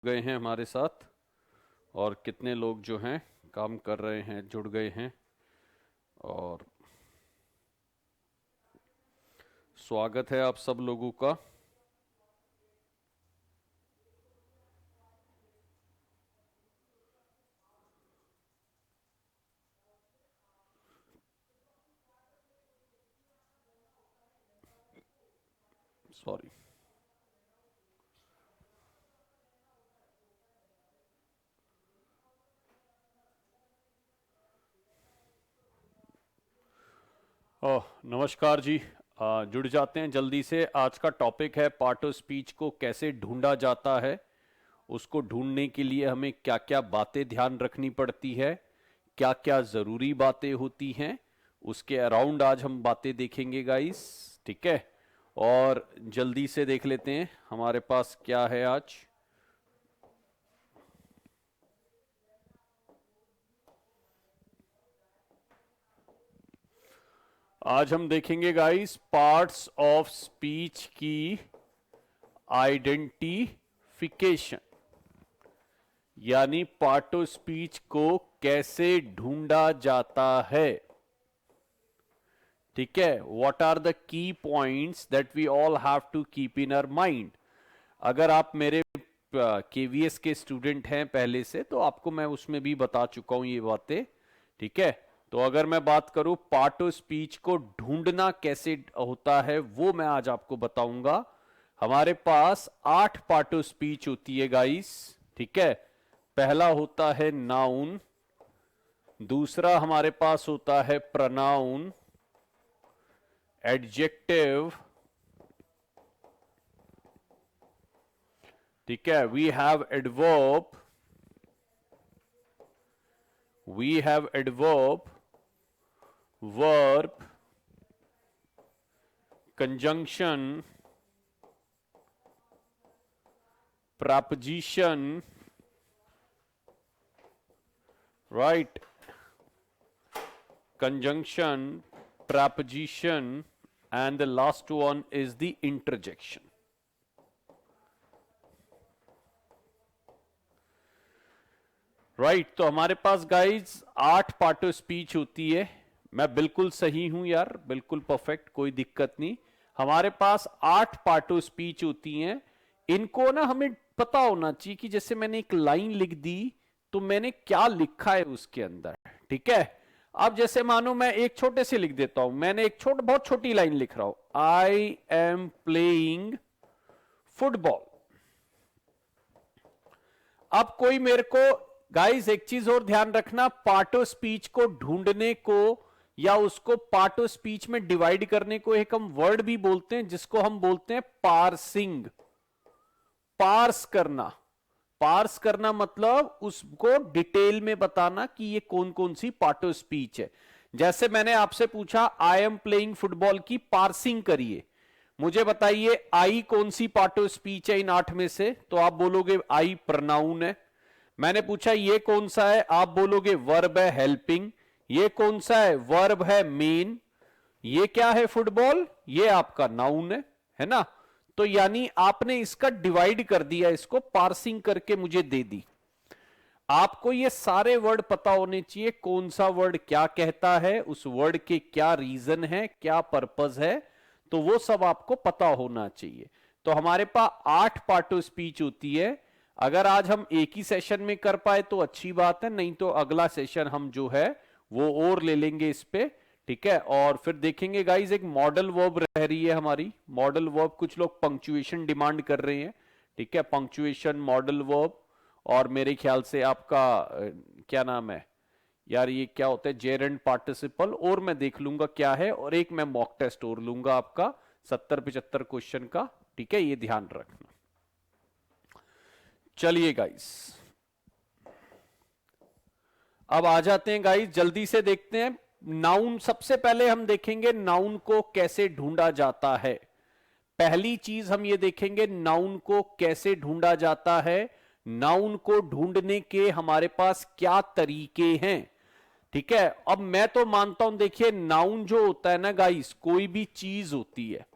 गए हैं हमारे साथ और कितने लोग जो हैं काम कर रहे हैं, जुड़ गए हैं। और स्वागत है आप सब लोगों का। सॉरी। नमस्कार जी। जुड़ जाते हैं जल्दी से। आज का टॉपिक है पार्ट ऑफ स्पीच को कैसे ढूंढा जाता है, उसको ढूंढने के लिए हमें क्या क्या बातें ध्यान रखनी पड़ती है, क्या क्या ज़रूरी बातें होती हैं, उसके अराउंड आज हम बातें देखेंगे गाइस। ठीक है, और जल्दी से देख लेते हैं हमारे पास क्या है आज। आज हम देखेंगे गाइस पार्ट्स ऑफ स्पीच की आइडेंटिफिकेशन, यानी पार्ट ऑफ स्पीच को कैसे ढूंढा जाता है। ठीक है, what are the key points that we all have to keep in our mind. अगर आप मेरे केवीएस के स्टूडेंट हैं पहले से, तो आपको मैं उसमें भी बता चुका हूं ये बातें। ठीक है, तो अगर मैं बात करूं पार्ट ऑफ स्पीच को ढूंढना कैसे होता है, वो मैं आज आपको बताऊंगा। हमारे पास 8 पार्ट ऑफ स्पीच होती है गाइस। ठीक है, पहला होता है नाउन, दूसरा हमारे पास होता है प्रोनाउन, एडजेक्टिव। ठीक है, we have adverb, verb, conjunction, preposition, right, conjunction, preposition, and the last one is the interjection. Right, तो हमारे पास गाइज 8 पार्ट ऑफ स्पीच होती है। मैं बिल्कुल सही हूं यार, बिल्कुल परफेक्ट, कोई दिक्कत नहीं। हमारे पास 8 पार्ट ऑफ स्पीच होती हैं। इनको ना हमें पता होना चाहिए कि जैसे मैंने एक लाइन लिख दी तो मैंने क्या लिखा है उसके अंदर। ठीक है, अब जैसे मानो मैं एक छोटे से लिख देता हूं, मैंने एक बहुत छोटी लाइन लिख रहा हूं, आई एम प्लेइंग फुटबॉल। अब कोई मेरे को, गाइस एक चीज और ध्यान रखना, पार्ट ऑफ स्पीच को ढूंढने को या उसको पार्ट ऑफ स्पीच में डिवाइड करने को एक हम वर्ड भी बोलते हैं जिसको हम बोलते हैं पार्सिंग। पार्स करना, पार्स करना मतलब उसको डिटेल में बताना कि ये कौन कौन सी पार्ट ऑफ स्पीच है। जैसे मैंने आपसे पूछा आई एम प्लेइंग फुटबॉल की पार्सिंग करिए, मुझे बताइए आई कौन सी पार्ट ऑफ स्पीच है इन 8 में से, तो आप बोलोगे आई प्रोनाउन है। मैंने पूछा ये कौन सा है, आप बोलोगे वर्ब है हेल्पिंग। ये कौन सा है, वर्ब है मेन। ये क्या है फुटबॉल, ये आपका नाउन है ना। तो यानी आपने इसका डिवाइड कर दिया, इसको पार्सिंग करके मुझे दे दी। आपको ये सारे वर्ड पता होने चाहिए, कौन सा वर्ड क्या कहता है, उस वर्ड के क्या रीजन है, क्या पर्पस है, तो वो सब आपको पता होना चाहिए। तो हमारे पास 8 पार्ट ऑफ स्पीच होती है। अगर आज हम एक ही सेशन में कर पाए तो अच्छी बात है, नहीं तो अगला सेशन हम जो है वो और ले लेंगे इस पे। ठीक है, और फिर देखेंगे गाइज एक मॉडल वर्ब रह रही है हमारी। मॉडल वर्ब, कुछ लोग पंक्चुएशन डिमांड कर रहे हैं। ठीक है, पंक्चुएशन, मॉडल वर्ब, और मेरे ख्याल से आपका क्या नाम है यार, ये क्या होता है, जेरेंड पार्टिसिपल, और मैं देख लूंगा क्या है, और एक मैं मॉक टेस्ट और लूंगा आपका 70-75 क्वेश्चन का। ठीक है, ये ध्यान रखना। चलिए गाइस, अब आ जाते हैं गाइस, जल्दी से देखते हैं। नाउन सबसे पहले हम देखेंगे नाउन को कैसे ढूंढा जाता है। पहली चीज हम ये देखेंगे नाउन को कैसे ढूंढा जाता है, नाउन को ढूंढने के हमारे पास क्या तरीके हैं। ठीक है, अब मैं तो मानता हूं, देखिए नाउन जो होता है ना गाइस, कोई भी चीज होती है।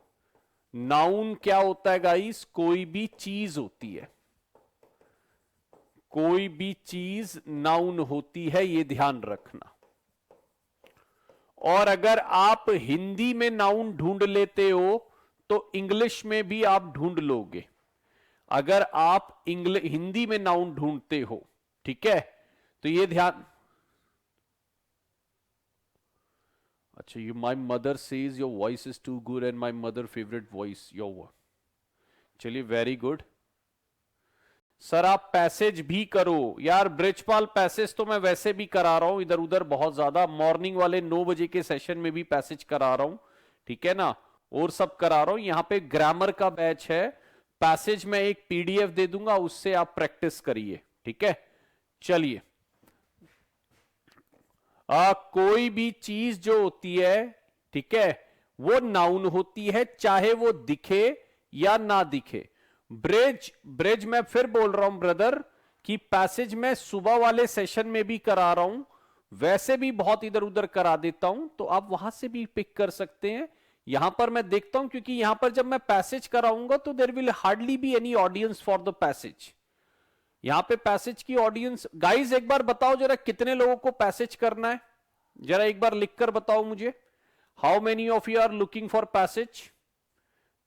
नाउन क्या होता है गाइस, कोई भी चीज होती है। कोई भी चीज नाउन होती है, ये ध्यान रखना। और अगर आप हिंदी में नाउन ढूंढ लेते हो तो इंग्लिश में भी आप ढूंढ लोगे। अगर आप हिंदी में नाउन ढूंढते हो, ठीक है, तो ये ध्यान। अच्छा, you my mother says your voice is too good and my mother favourite voice your. चलिए, वेरी गुड। सर आप पैसेज भी करो यार। ब्रिजपाल पैसेज तो मैं वैसे भी करा रहा हूं इधर उधर बहुत ज्यादा। मॉर्निंग वाले 9 बजे के सेशन में भी पैसेज करा रहा हूं, ठीक है ना, और सब करा रहा हूं। यहां पे ग्रामर का बैच है, पैसेज में एक पीडीएफ दे दूंगा, उससे आप प्रैक्टिस करिए, ठीक है। चलिए, कोई भी चीज जो होती है, ठीक है, वो नाउन होती है, चाहे वो दिखे या ना दिखे। ब्रिज मैं फिर बोल रहा हूं ब्रदर कि पैसेज में सुबह वाले सेशन में भी करा रहा हूं, वैसे भी बहुत इधर उधर करा देता हूं, तो आप वहां से भी पिक कर सकते हैं। यहां पर मैं देखता हूं, क्योंकि यहां पर जब मैं पैसेज कराऊंगा तो there will hardly be any audience for the passage. यहां पे पैसेज की ऑडियंस, गाइज एक बार बताओ जरा कितने लोगों को पैसेज करना है, जरा एक बार लिखकर बताओ मुझे। How many of you are looking for passage?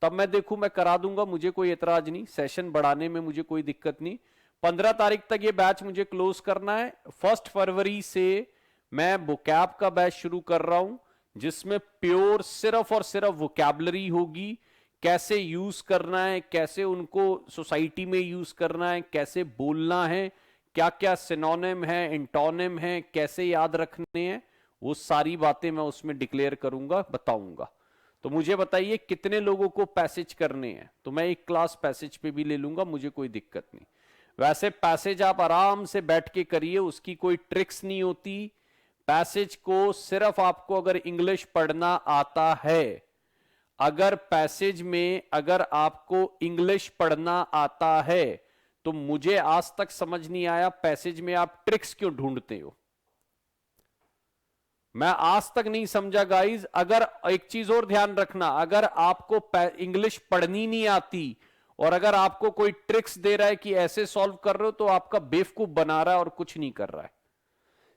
तब मैं देखूं, मैं करा दूंगा, मुझे कोई एतराज नहीं, सेशन बढ़ाने में मुझे कोई दिक्कत नहीं। 15 तारीख तक ये बैच मुझे क्लोज करना है। 1 फरवरी से मैं वोकैब का बैच शुरू कर रहा हूं, जिसमें प्योर सिर्फ और सिर्फ वोकैबलरी होगी। कैसे यूज करना है, कैसे उनको सोसाइटी में यूज करना है, कैसे बोलना है, क्या क्या सिनोनिम है, इंटोनिम है, कैसे याद रखने हैं, वो सारी बातें मैं उसमें डिक्लेयर करूंगा, बताऊंगा। तो मुझे बताइए कितने लोगों को पैसेज करने हैं, तो मैं एक क्लास पैसेज पे भी ले लूंगा, मुझे कोई दिक्कत नहीं। वैसे पैसेज आप आराम से बैठ के करिए, उसकी कोई ट्रिक्स नहीं होती। पैसेज को सिर्फ आपको अगर इंग्लिश पढ़ना आता है, अगर पैसेज में अगर आपको इंग्लिश पढ़ना आता है, तो मुझे आज तक समझ नहीं आया पैसेज में आप ट्रिक्स क्यों ढूंढते हो। मैं आज तक नहीं समझा गाइज। अगर एक चीज और ध्यान रखना, अगर आपको इंग्लिश पढ़नी नहीं आती और अगर आपको कोई ट्रिक्स दे रहा है कि ऐसे सॉल्व कर रहे हो, तो आपका बेवकूफ बना रहा है और कुछ नहीं कर रहा है।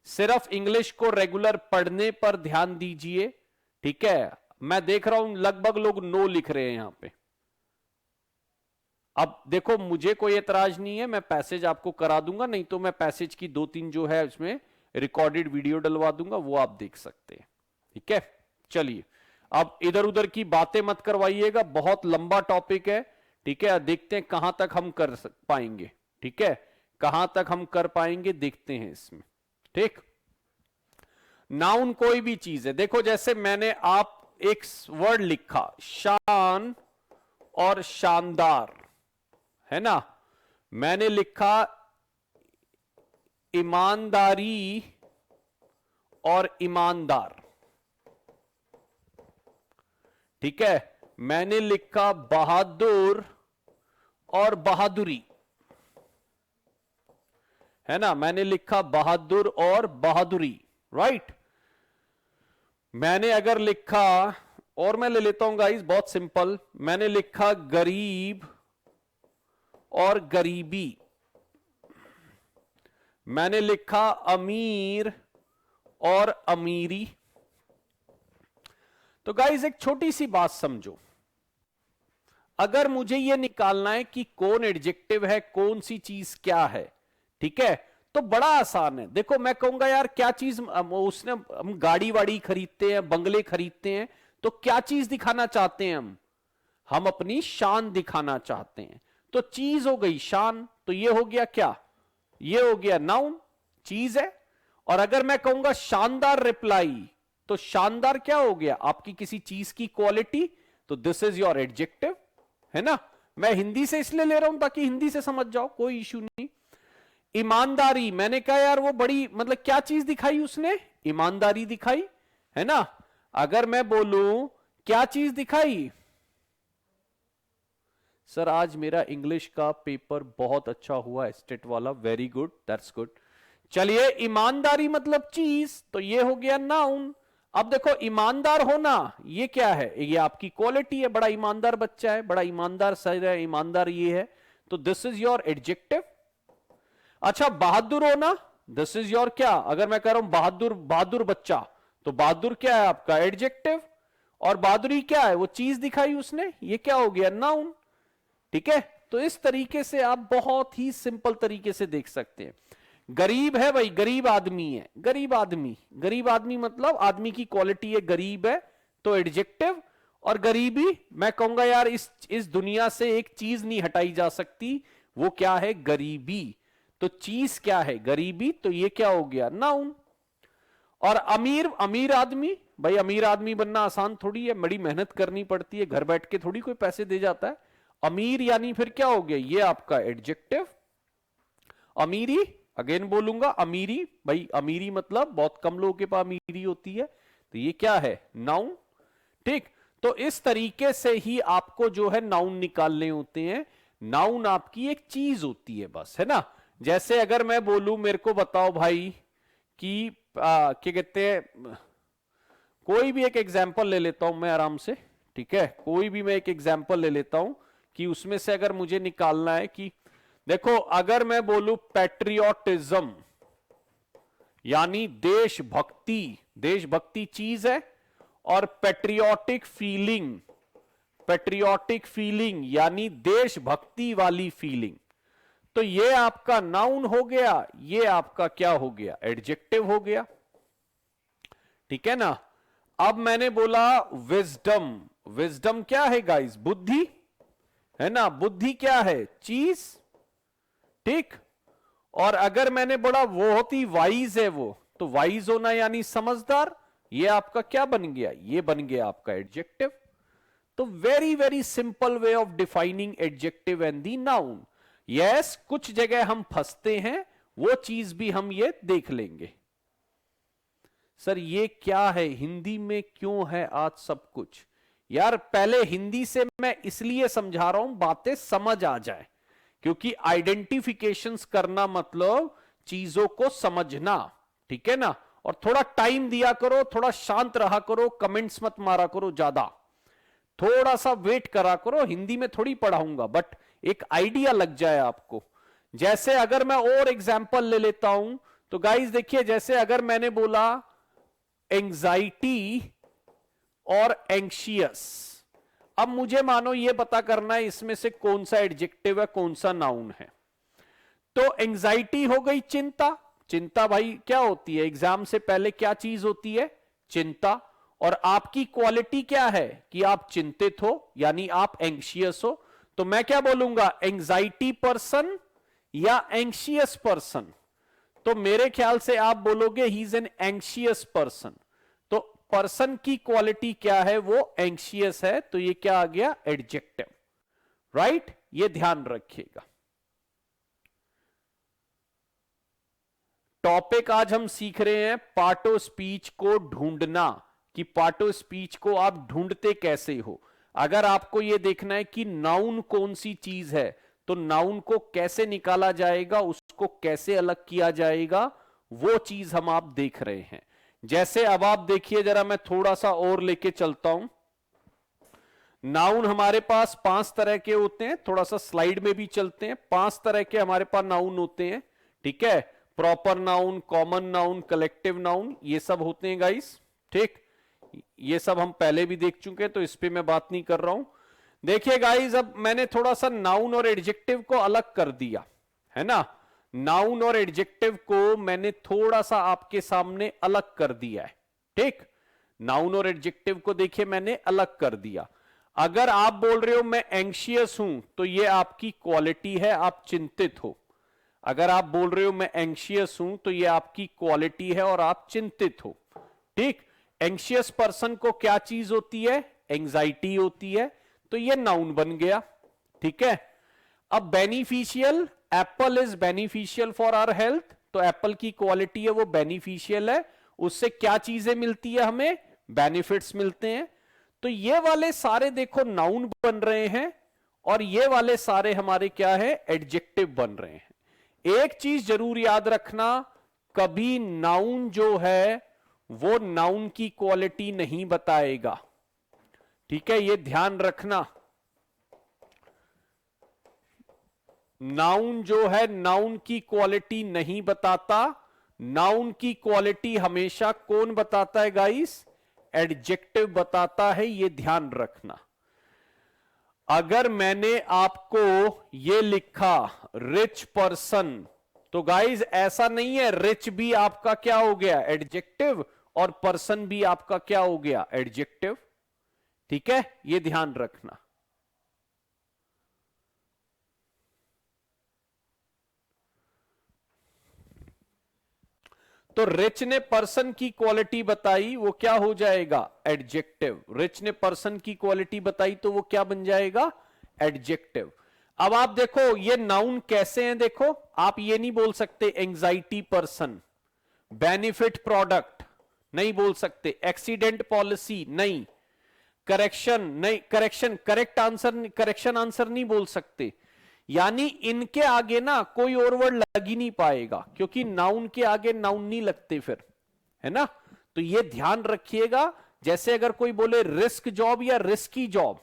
सिर्फ इंग्लिश को रेगुलर पढ़ने पर ध्यान दीजिए, ठीक है। मैं देख रहा हूं लगभग लोग नो लिख रहे हैं यहां पे। अब देखो, मुझे कोई एतराज नहीं है, मैं पैसेज आपको करा दूंगा, नहीं तो मैं पैसेज की 2-3 जो है उसमें रिकॉर्डेड वीडियो डलवा दूंगा, वो आप देख सकते हैं, ठीक है। चलिए, अब इधर उधर की बातें मत करवाइएगा, बहुत लंबा टॉपिक है, ठीक है। देखते हैं कहां तक हम कर पाएंगे, ठीक है, कहां तक हम कर पाएंगे, देखते हैं इसमें, ठीक। नाउन कोई भी चीज है, देखो जैसे मैंने आप एक वर्ड लिखा शान और शानदार, है ना। मैंने लिखा ईमानदारी और ईमानदार, ठीक है। मैंने लिखा बहादुर और बहादुरी, है ना। मैंने लिखा बहादुर और बहादुरी, राइट। मैंने अगर लिखा, और मैं ले लेता हूं गाइस, बहुत सिंपल, मैंने लिखा गरीब और गरीबी, मैंने लिखा अमीर और अमीरी। तो गाइस एक छोटी सी बात समझो, अगर मुझे यह निकालना है कि कौन एडजेक्टिव है, कौन सी चीज क्या है, ठीक है, तो बड़ा आसान है। देखो मैं कहूंगा यार क्या चीज उसने, हम गाड़ी वाड़ी खरीदते हैं, बंगले खरीदते हैं, तो क्या चीज दिखाना चाहते हैं हम अपनी शान दिखाना चाहते हैं। तो चीज हो गई शान, तो ये हो गया क्या, ये हो गया नाउन, चीज है। और अगर मैं कहूंगा शानदार रिप्लाई, तो शानदार क्या हो गया, आपकी किसी चीज की क्वालिटी, तो दिस इज योर एडजेक्टिव, है ना। मैं हिंदी से इसलिए ले रहा हूं ताकि हिंदी से समझ जाओ, कोई इशू नहीं। ईमानदारी, मैंने कहा यार वो बड़ी, मतलब क्या चीज दिखाई उसने, ईमानदारी दिखाई, है ना। अगर मैं बोलूं क्या चीज दिखाई, सर आज मेरा इंग्लिश का पेपर बहुत अच्छा हुआ, स्टेट वाला, वेरी गुड, दैट्स गुड। चलिए, ईमानदारी मतलब चीज, तो ये हो गया नाउन। अब देखो ईमानदार होना ये क्या है, ये आपकी क्वालिटी है, बड़ा ईमानदार बच्चा है, बड़ा ईमानदार सर है, ईमानदार ये है, तो दिस इज योर एडजेक्टिव। अच्छा बहादुर होना, दिस इज योर क्या, अगर मैं कह रहा हूं बहादुर, बहादुर बच्चा, तो बहादुर क्या है आपका एडजेक्टिव, और बहादुरी क्या है, वो चीज दिखाई उसने, ये क्या हो गया नाउन। ठीक है, तो इस तरीके से आप बहुत ही सिंपल तरीके से देख सकते हैं। गरीब है भाई, गरीब आदमी है, गरीब आदमी, गरीब आदमी मतलब आदमी की क्वालिटी है, गरीब है तो एडजेक्टिव। और गरीबी मैं कहूंगा यार इस दुनिया से एक चीज नहीं हटाई जा सकती, वो क्या है, गरीबी। तो चीज क्या है, गरीबी, तो ये क्या हो गया नाउन। और अमीर, अमीर आदमी, भाई अमीर आदमी बनना आसान थोड़ी है, बड़ी मेहनत करनी पड़ती है, घर बैठ के थोड़ी कोई पैसे दे जाता है। अमीर यानी फिर क्या हो गया, ये आपका एडजेक्टिव। अमीरी, अगेन बोलूंगा अमीरी, भाई अमीरी मतलब बहुत कम लोगों के पास अमीरी होती है, तो ये क्या है नाउन। ठीक, तो इस तरीके से ही आपको जो है नाउन निकालने होते हैं। नाउन आपकी एक चीज होती है बस, है ना। जैसे अगर मैं बोलूं मेरे को बताओ भाई कि क्या कहते हैं, कोई भी एक एग्जाम्पल ले लेता हूं मैं आराम से, ठीक है, कोई भी मैं एक एग्जाम्पल ले लेता हूं कि उसमें से अगर मुझे निकालना है कि देखो अगर मैं बोलूं पैट्रियोटिज्म यानी देशभक्ति, देशभक्ति चीज है, और पेट्रियोटिक फीलिंग, पेट्रियोटिक फीलिंग यानी देशभक्ति वाली फीलिंग, तो ये आपका नाउन हो गया, ये आपका क्या हो गया एडजेक्टिव हो गया। ठीक है ना। अब मैंने बोला विजडम, विजडम क्या है गाइस, बुद्धि, है ना, बुद्धि क्या है चीज। ठीक, और अगर मैंने बोला वो होती वाइज है वो, तो वाइज होना यानी समझदार, ये आपका क्या बन गया, ये बन गया आपका एडजेक्टिव। तो very very simple way of defining adjective and the noun. Yes, कुछ जगह हम फंसते हैं, वो चीज भी हम ये देख लेंगे। सर ये क्या है, हिंदी में क्यों है आज सब कुछ। यार पहले हिंदी से मैं इसलिए समझा रहा हूं बातें समझ आ जाए, क्योंकि आइडेंटिफिकेशंस करना मतलब चीजों को समझना, ठीक है ना। और थोड़ा टाइम दिया करो, थोड़ा शांत रहा करो, कमेंट्स मत मारा करो ज्यादा, थोड़ा सा वेट करा करो, हिंदी में थोड़ी पढ़ाऊंगा बट एक आइडिया लग जाए आपको। जैसे अगर मैं और एग्जाम्पल ले लेता हूं, तो गाइस देखिए, जैसे अगर मैंने बोला एंजाइटी और एंशियस, अब मुझे मानो ये पता करना है इसमें से कौन सा एडजेक्टिव है कौन सा नाउन है। तो एंजाइटी हो गई चिंता, चिंता भाई क्या होती है, एग्जाम से पहले क्या चीज होती है, चिंता। और आपकी क्वालिटी क्या है कि आप चिंतित हो, यानी आप एंशियस हो। तो मैं क्या बोलूंगा, एंजाइटी पर्सन या एंशियस पर्सन। तो मेरे ख्याल से आप बोलोगे he is an anxious person, तो पर्सन की क्वालिटी क्या है, वो एंशियस है, तो ये क्या आ गया एडजेक्टिव, राइट। ये ध्यान रखिएगा। टॉपिक आज हम सीख रहे हैं पार्ट ऑफ स्पीच को ढूंढना, कि पार्ट ऑफ स्पीच को आप ढूंढते कैसे हो। अगर आपको यह देखना है कि नाउन कौन सी चीज है, तो नाउन को कैसे निकाला जाएगा, उसको कैसे अलग किया जाएगा, वो चीज हम आप देख रहे हैं। जैसे अब आप देखिए जरा, मैं थोड़ा सा और लेके चलता हूं। नाउन हमारे पास 5 तरह के होते हैं, थोड़ा सा स्लाइड में भी चलते हैं। 5 तरह के हमारे पास नाउन होते हैं, ठीक है। Proper noun, common noun, collective noun, ये सब होते हैं गाइस, ठीक। ये सब हम पहले भी देख चुके हैं, तो इस पे मैं बात नहीं कर रहा हूं। देखिए गाइस, अब मैंने थोड़ा सा नाउन और एडजेक्टिव को अलग कर दिया, है ना। नाउन और एडजेक्टिव को मैंने थोड़ा सा आपके सामने अलग कर दिया है, ठीक। नाउन और एडजेक्टिव को देखिए मैंने अलग कर दिया। अगर आप बोल रहे हो मैं एंशियस हूं, तो ये आपकी क्वालिटी है, आप चिंतित हो। अगर आप बोल रहे हो मैं एंशियस हूं, तो ये आपकी क्वालिटी है और आप चिंतित हो, ठीक। एंशियस पर्सन को क्या चीज होती है, एंजाइटी होती है, तो ये नाउन बन गया, ठीक है। अब beneficial, apple is beneficial for our health, तो एप्पल की क्वालिटी है वो बेनिफिशियल है, उससे क्या चीजें मिलती है हमें, बेनिफिट्स मिलते हैं। तो ये वाले सारे देखो नाउन बन रहे हैं, और ये वाले सारे हमारे क्या है एडजेक्टिव बन रहे हैं। एक चीज जरूर याद रखना, कभी नाउन जो है वो नाउन की क्वालिटी नहीं बताएगा, ठीक है, ये ध्यान रखना। नाउन जो है नाउन की क्वालिटी नहीं बताता। नाउन की क्वालिटी हमेशा कौन बताता है गाइस? एडजेक्टिव बताता है, ये ध्यान रखना। अगर मैंने आपको ये लिखा रिच पर्सन, तो गाइस ऐसा नहीं है रिच भी आपका क्या हो गया? एडजेक्टिव, और पर्सन भी आपका क्या हो गया? एडजेक्टिव। ठीक है, ये ध्यान रखना। तो रिच ने पर्सन की क्वालिटी बताई, वो क्या हो जाएगा? एडजेक्टिव। रिच ने पर्सन की क्वालिटी बताई तो वो क्या बन जाएगा? एडजेक्टिव। अब आप देखो ये नाउन कैसे हैं, देखो आप ये नहीं बोल सकते एंजाइटी पर्सन, बेनिफिट प्रोडक्ट नहीं बोल सकते, एक्सीडेंट पॉलिसी नहीं, करेक्शन नहीं, correction correct answer, correction answer नहीं बोल सकते। यानी इनके आगे ना कोई और वर्ड लग ही नहीं पाएगा, क्योंकि नाउन के आगे नाउन नहीं लगते फिर, है ना। तो ये ध्यान रखिएगा। जैसे अगर कोई बोले रिस्क जॉब या रिस्की जॉब,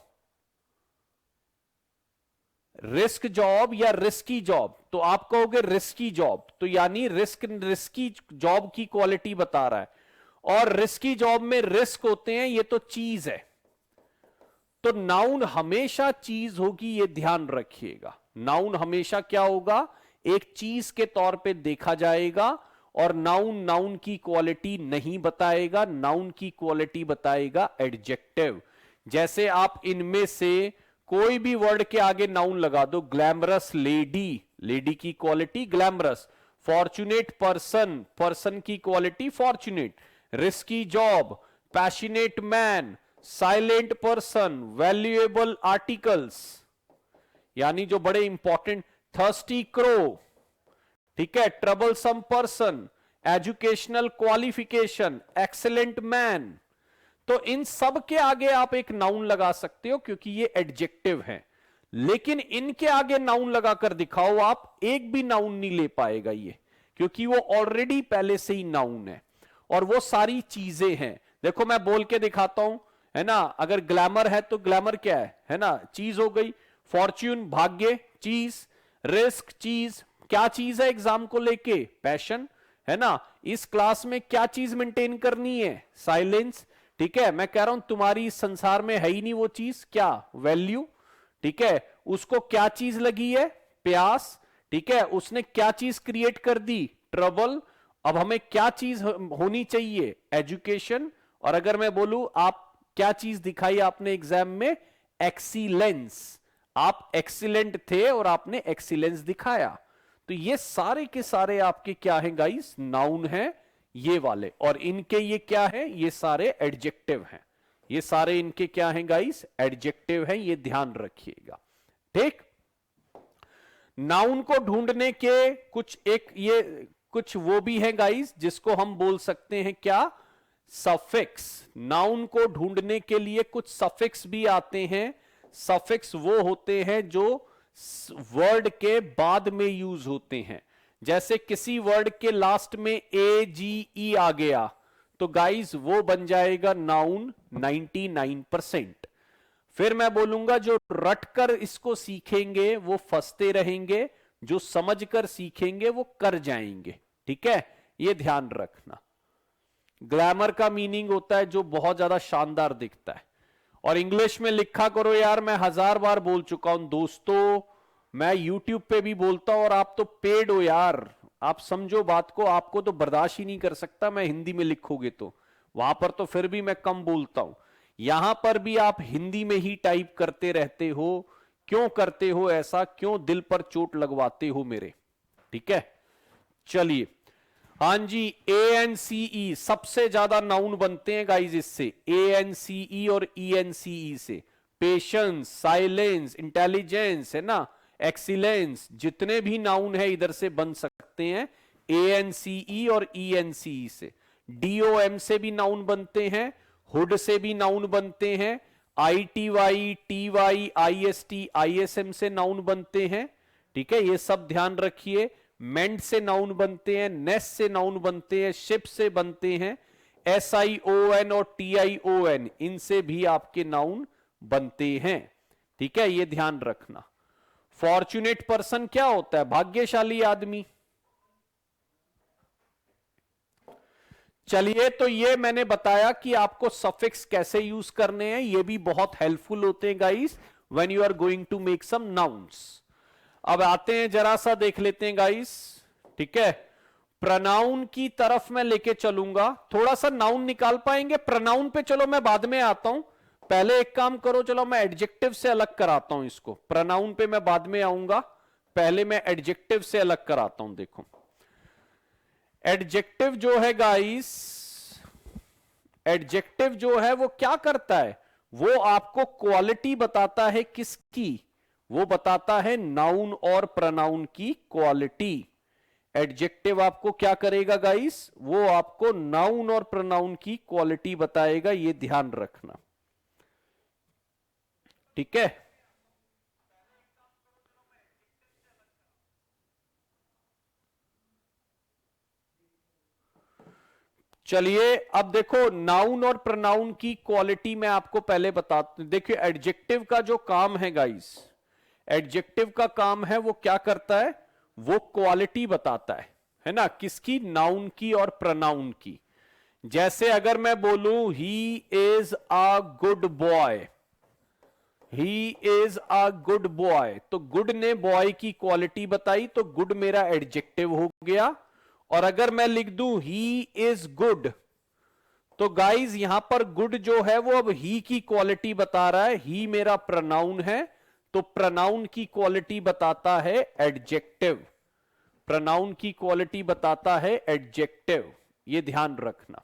रिस्क जॉब या रिस्की जॉब, तो आप कहोगे रिस्की जॉब, तो यानी रिस्की जॉब की क्वालिटी बता रहा है। और रिस्की जॉब में रिस्क होते हैं, ये तो चीज है। तो नाउन हमेशा चीज होगी, ये ध्यान रखिएगा। नाउन हमेशा क्या होगा? एक चीज के तौर पे देखा जाएगा। और नाउन नाउन की क्वालिटी नहीं बताएगा, नाउन की क्वालिटी बताएगा एडजेक्टिव। जैसे आप इनमें से कोई भी वर्ड के आगे नाउन लगा दो, ग्लैमरस लेडी, लेडी की quality glamorous, fortunate person, person की quality fortunate, risky job, passionate man, silent person, valuable articles, यानी जो बड़े इंपॉर्टेंट, थर्स्टी क्रो, ठीक है, troublesome person, educational qualification, excellent man. तो इन सब के आगे आप एक नाउन लगा सकते हो, क्योंकि ये एडजेक्टिव हैं। लेकिन इनके आगे नाउन लगाकर दिखाओ, आप एक भी नाउन नहीं ले पाएगा ये, क्योंकि वो ऑलरेडी पहले से ही नाउन है और वो सारी चीजें हैं। देखो मैं बोल के दिखाता हूं, है ना। अगर ग्लैमर है तो ग्लैमर क्या है ना, चीज हो गई। फॉर्च्यून भाग्य, चीज। रिस्क चीज, क्या चीज है एग्जाम को लेके? पैशन, है ना। इस क्लास में क्या चीज मेंटेन करनी है? साइलेंस। ठीक है, मैं कह रहा हूं तुम्हारी इस संसार में है ही नहीं वो चीज, क्या? वैल्यू। ठीक है, उसको क्या चीज लगी है? प्यास। ठीक है, उसने क्या चीज क्रिएट कर दी? ट्रबल। अब हमें क्या चीज होनी चाहिए? एजुकेशन। और अगर मैं बोलूं आप क्या चीज दिखाई आपने एग्जाम में? एक्सीलेंस। आप एक्सीलेंट थे और आपने एक्सीलेंस दिखाया। तो ये सारे के सारे आपके क्या हैं गाइस? नाउन हैं ये वाले। और इनके ये क्या है? ये सारे एडजेक्टिव हैं। ये सारे इनके क्या हैं गाइस? एडजेक्टिव हैं, ये ध्यान रखिएगा। ठीक। नाउन को ढूंढने के कुछ ये कुछ वो भी है गाइस, जिसको हम बोल सकते हैं क्या? सफिक्स। नाउन को ढूंढने के लिए कुछ सफिक्स भी आते हैं। सफिक्स वो होते हैं जो वर्ड के बाद में यूज होते हैं। जैसे किसी वर्ड के लास्ट में ए जी ई आ गया, तो गाइस वो बन जाएगा नाउन 99%। फिर मैं बोलूंगा जो रटकर इसको सीखेंगे वो फंसते रहेंगे, जो समझकर सीखेंगे वो कर जाएंगे। ठीक है, ये ध्यान रखना। ग्लैमर का मीनिंग होता है जो बहुत ज्यादा शानदार दिखता है। और इंग्लिश में लिखा करो यार, मैं 1000 बार बोल चुका हूं दोस्तों, मैं यूट्यूब पे भी बोलता हूं और आप तो पेड हो यार, आप समझो बात को। आपको तो बर्दाश्त ही नहीं कर सकता मैं हिंदी में लिखोगे तो, वहां पर तो फिर भी मैं कम बोलता हूं, यहां पर भी आप हिंदी में ही टाइप करते रहते हो। क्यों करते हो ऐसा? क्यों दिल पर चोट लगवाते हो मेरे? ठीक है, चलिए। हाँ जी, ANCE सबसे ज्यादा नाउन बनते हैं गाइज इससे, ANCE और ENCE से। पेशेंस, साइलेंस, इंटेलिजेंस, है ना, एक्सीलेंस, जितने भी नाउन है इधर से बन सकते हैं ANCE और ENCE से। DOM से भी नाउन बनते हैं, हुड से भी नाउन बनते हैं, ITY, TY, IST, ISM से नाउन बनते हैं। ठीक है, ये सब ध्यान रखिए। मेंट से नाउन बनते हैं, नेस से नाउन बनते हैं, शिप से बनते हैं, SION और TION इनसे भी आपके नाउन बनते हैं। ठीक है, ये ध्यान रखना। फॉर्चुनेट पर्सन क्या होता है? भाग्यशाली आदमी। चलिए, तो ये मैंने बताया कि आपको सफिक्स कैसे यूज करने हैं, ये भी बहुत हेल्पफुल होते हैं guys when you are going to make some nouns. अब आते हैं, जरा सा देख लेते हैं गाइस, ठीक है। प्रनाउन की तरफ मैं लेके चलूंगा, थोड़ा सा नाउन निकाल पाएंगे? प्रनाउन पे चलो मैं बाद में आता हूं, पहले एक काम करो, चलो मैं एडजेक्टिव से अलग कराता हूं इसको। प्रनाउन पे मैं बाद में आऊंगा, पहले मैं एडजेक्टिव से अलग कराता हूं। देखो, एडजेक्टिव जो है गाइस, एडजेक्टिव जो है वो क्या करता है? वो आपको क्वालिटी बताता है। किसकी? वो बताता है नाउन और प्रनाउन की क्वालिटी। एडजेक्टिव आपको क्या करेगा गाइस? वो आपको नाउन और प्रनाउन की क्वालिटी बताएगा, ये ध्यान रखना, ठीक है। चलिए, अब देखो, नाउन और प्रनाउन की क्वालिटी मैं आपको पहले बताता हूं। देखिए, एडजेक्टिव का जो काम है गाइस, एडजेक्टिव का काम है वो क्या करता है? वो क्वालिटी बताता है ना? किसकी? नाउन की और प्रनाउन की। जैसे अगर मैं बोलूं he is a good boy, he is a good boy, तो गुड ने बॉय की क्वालिटी बताई, तो गुड मेरा एडजेक्टिव हो गया। और अगर मैं लिख दूं ही इज गुड, तो गाइज यहां पर गुड जो है वो अब ही की क्वालिटी बता रहा है, ही मेरा प्रनाउन है, तो प्रनाउन की क्वालिटी बताता है एडजेक्टिव। प्रनाउन की क्वालिटी बताता है एडजेक्टिव, ये ध्यान रखना।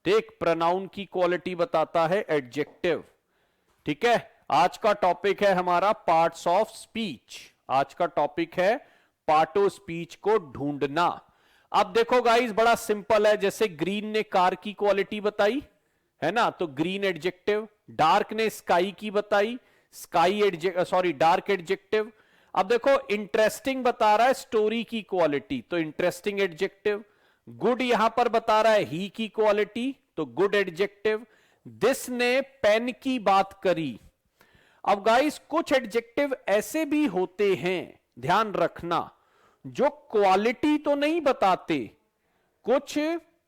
ठीक, प्रनाउन की क्वालिटी बताता है एडजेक्टिव, ठीक है। आज का टॉपिक है हमारा पार्ट्स ऑफ स्पीच। आज का टॉपिक है पार्ट ऑफ स्पीच को ढूंढना। अब देखो गाइस, बड़ा सिंपल है। जैसे ग्रीन ने कार की क्वालिटी बताई है ना, तो ग्रीन एडजेक्टिव। डार्क ने स्काई की बताई, स्काई डार्क एडजेक्टिव। अब देखो, इंटरेस्टिंग बता रहा है स्टोरी की क्वालिटी, तो इंटरेस्टिंग एडजेक्टिव। गुड यहां पर बता रहा है ही की क्वालिटी, तो गुड एडजेक्टिव। दिस ने पेन की बात करी। अब गाइस, कुछ एडजेक्टिव ऐसे भी होते हैं, ध्यान रखना, जो क्वालिटी तो नहीं बताते। कुछ,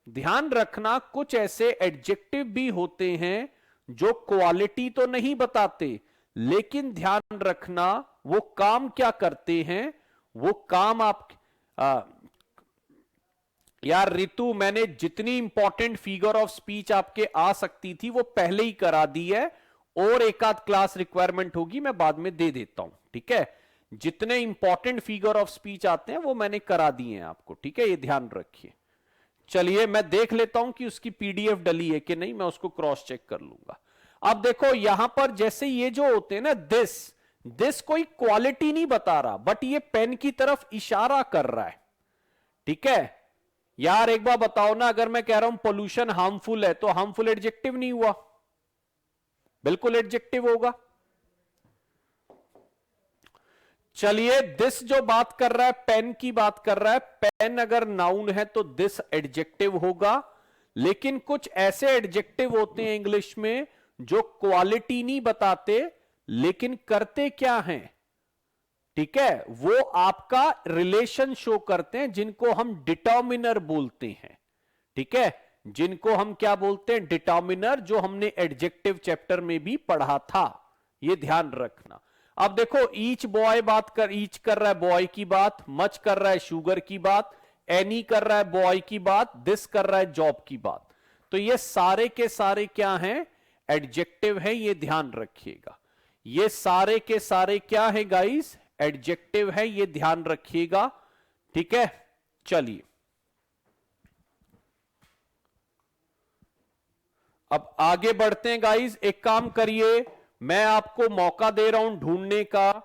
ध्यान रखना, कुछ ऐसे एडजेक्टिव भी होते हैं जो क्वालिटी तो नहीं बताते, लेकिन ध्यान रखना वो काम क्या करते हैं? वो काम यार रितु, मैंने जितनी इंपॉर्टेंट फिगर ऑफ स्पीच आपके आ सकती थी वो पहले ही करा दी है, और एक आध क्लास रिक्वायरमेंट होगी, मैं बाद में दे देता हूं, ठीक है। जितने इंपॉर्टेंट फिगर ऑफ स्पीच आते हैं वो मैंने करा दिए हैं आपको, ठीक है, ये ध्यान रखिए। चलिए, मैं देख लेता हूं कि उसकी पीडीएफ डली है कि नहीं, मैं उसको क्रॉस चेक कर लूंगा। अब देखो, यहां पर जैसे ये जो होते हैं ना, दिस कोई क्वालिटी नहीं बता रहा, बट ये पेन की तरफ इशारा कर रहा है, ठीक है। यार एक बार बताओ ना, अगर मैं कह रहा हूं पोल्यूशन हार्मफुल है, तो हार्मफुल एडजेक्टिव नहीं हुआ? बिल्कुल एडजेक्टिव होगा। चलिए, दिस जो बात कर रहा है, पेन की बात कर रहा है, पेन अगर नाउन है तो दिस एडजेक्टिव होगा। लेकिन कुछ ऐसे एडजेक्टिव होते हैं इंग्लिश में जो क्वालिटी नहीं बताते, लेकिन करते क्या हैं? ठीक है, वो आपका रिलेशन शो करते हैं, जिनको हम डिटर्मिनर बोलते हैं, ठीक है। जिनको हम क्या बोलते हैं? डिटर्मिनर, जो हमने एडजेक्टिव चैप्टर में भी पढ़ा था, ये ध्यान रखना। अब देखो, ईच कर रहा है बॉय की बात, मच कर रहा है शुगर की बात, एनी कर रहा है बॉय की बात, दिस कर रहा है जॉब की बात। तो ये सारे के सारे क्या हैं? एडजेक्टिव है, ये ध्यान रखिएगा। ये सारे के सारे क्या है गाइस? एडजेक्टिव है, ये ध्यान रखिएगा, ठीक है। चलिए, अब आगे बढ़ते हैं गाइस। एक काम करिए, मैं आपको मौका दे रहा हूं ढूंढने का।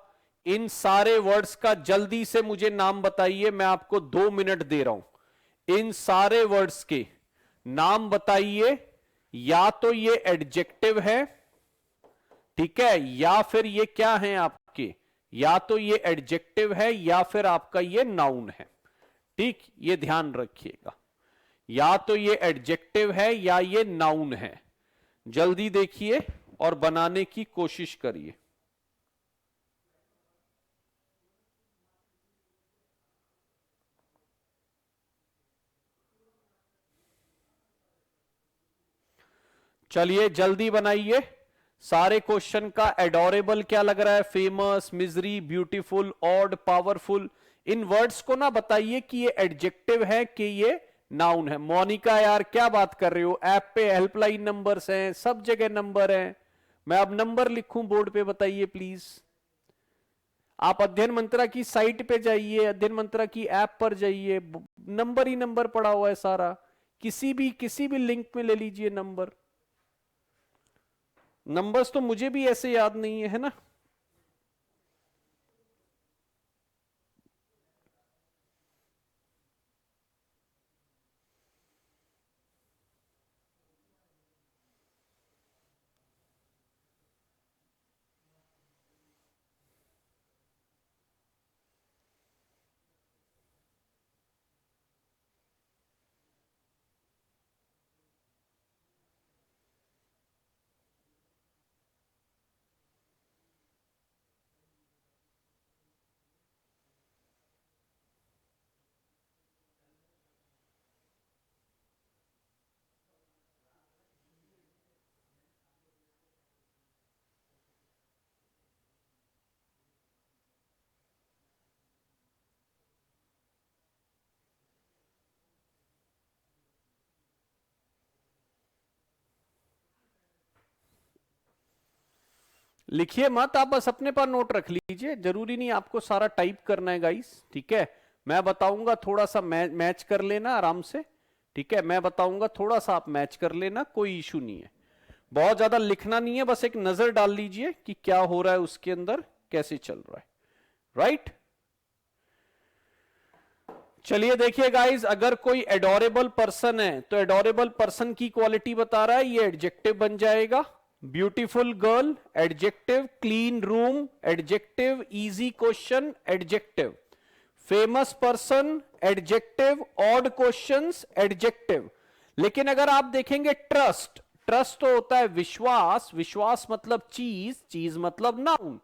इन सारे वर्ड्स का जल्दी से मुझे नाम बताइए, मैं आपको 2 मिनट दे रहा हूं। इन सारे वर्ड्स के नाम बताइए। या तो ये एडजेक्टिव है, ठीक है, या फिर ये क्या है आपके? या तो ये एडजेक्टिव है या फिर आपका ये नाउन है, ठीक, ये ध्यान रखिएगा। या तो ये एडजेक्टिव है या ये नाउन है। जल्दी देखिए और बनाने की कोशिश करिए। चलिए जल्दी बनाइए सारे क्वेश्चन का। एडोरेबल क्या लग रहा है? Famous, misery, beautiful, odd, powerful. इन वर्ड्स को ना बताइए कि ये एडजेक्टिव है कि ये नाउन है। मोनिका यार क्या बात कर रहे हो? ऐप पे हेल्पलाइन नंबर्स हैं, सब जगह नंबर हैं। मैं अब नंबर लिखूं बोर्ड पे? बताइए प्लीज। आप अध्ययन मंत्रा की साइट पे जाइए, अध्ययन मंत्रा की ऐप पर जाइए, नंबर ही नंबर पड़ा हुआ है सारा। किसी भी लिंक में ले लीजिए नंबर। नंबर्स तो मुझे भी ऐसे याद नहीं है ना। लिखिए मत, आप बस अपने पास नोट रख लीजिए। जरूरी नहीं आपको सारा टाइप करना है गाइस, ठीक है। मैं बताऊंगा, थोड़ा सा मैच कर लेना आराम से, ठीक है। मैं बताऊंगा, थोड़ा सा आप मैच कर लेना, कोई इशू नहीं है। बहुत ज्यादा लिखना नहीं है, बस एक नजर डाल लीजिए कि क्या हो रहा है उसके अंदर, कैसे चल रहा है। राइट। चलिए देखिए गाइस, अगर कोई एडोरेबल पर्सन है तो एडोरेबल पर्सन की क्वालिटी बता रहा है, ये एडजेक्टिव बन जाएगा। Beautiful girl adjective, clean room adjective, easy question adjective, famous person adjective, odd questions adjective. लेकिन अगर आप देखेंगे ट्रस्ट, ट्रस्ट तो होता है विश्वास, विश्वास मतलब चीज, चीज मतलब नाउन।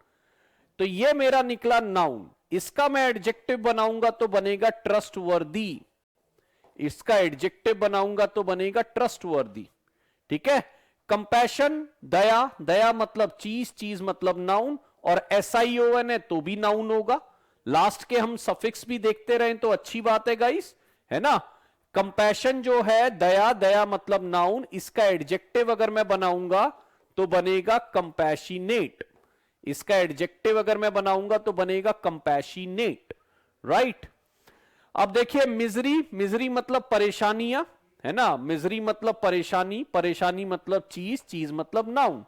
तो ये मेरा निकला नाउन। इसका मैं एडजेक्टिव बनाऊंगा तो बनेगा ट्रस्ट वर्दी। इसका एडजेक्टिव बनाऊंगा तो बनेगा ट्रस्ट वर्दी, ठीक है। कंपैशन दया, दया मतलब चीज, चीज मतलब नाउन, और SION है तो भी नाउन होगा। लास्ट के हम सफिक्स भी देखते रहे तो अच्छी बात है गाइस, है ना। कंपैशन जो है दया, दया मतलब नाउन, इसका एडजेक्टिव अगर मैं बनाऊंगा तो बनेगा कंपैशनेट। इसका एडजेक्टिव अगर मैं बनाऊंगा तो बनेगा कंपैशनेट, राइट। अब देखिए मिजरी, मिजरी मतलब परेशानियां, है ना। मिजरी मतलब परेशानी, परेशानी मतलब चीज, चीज मतलब नाउन।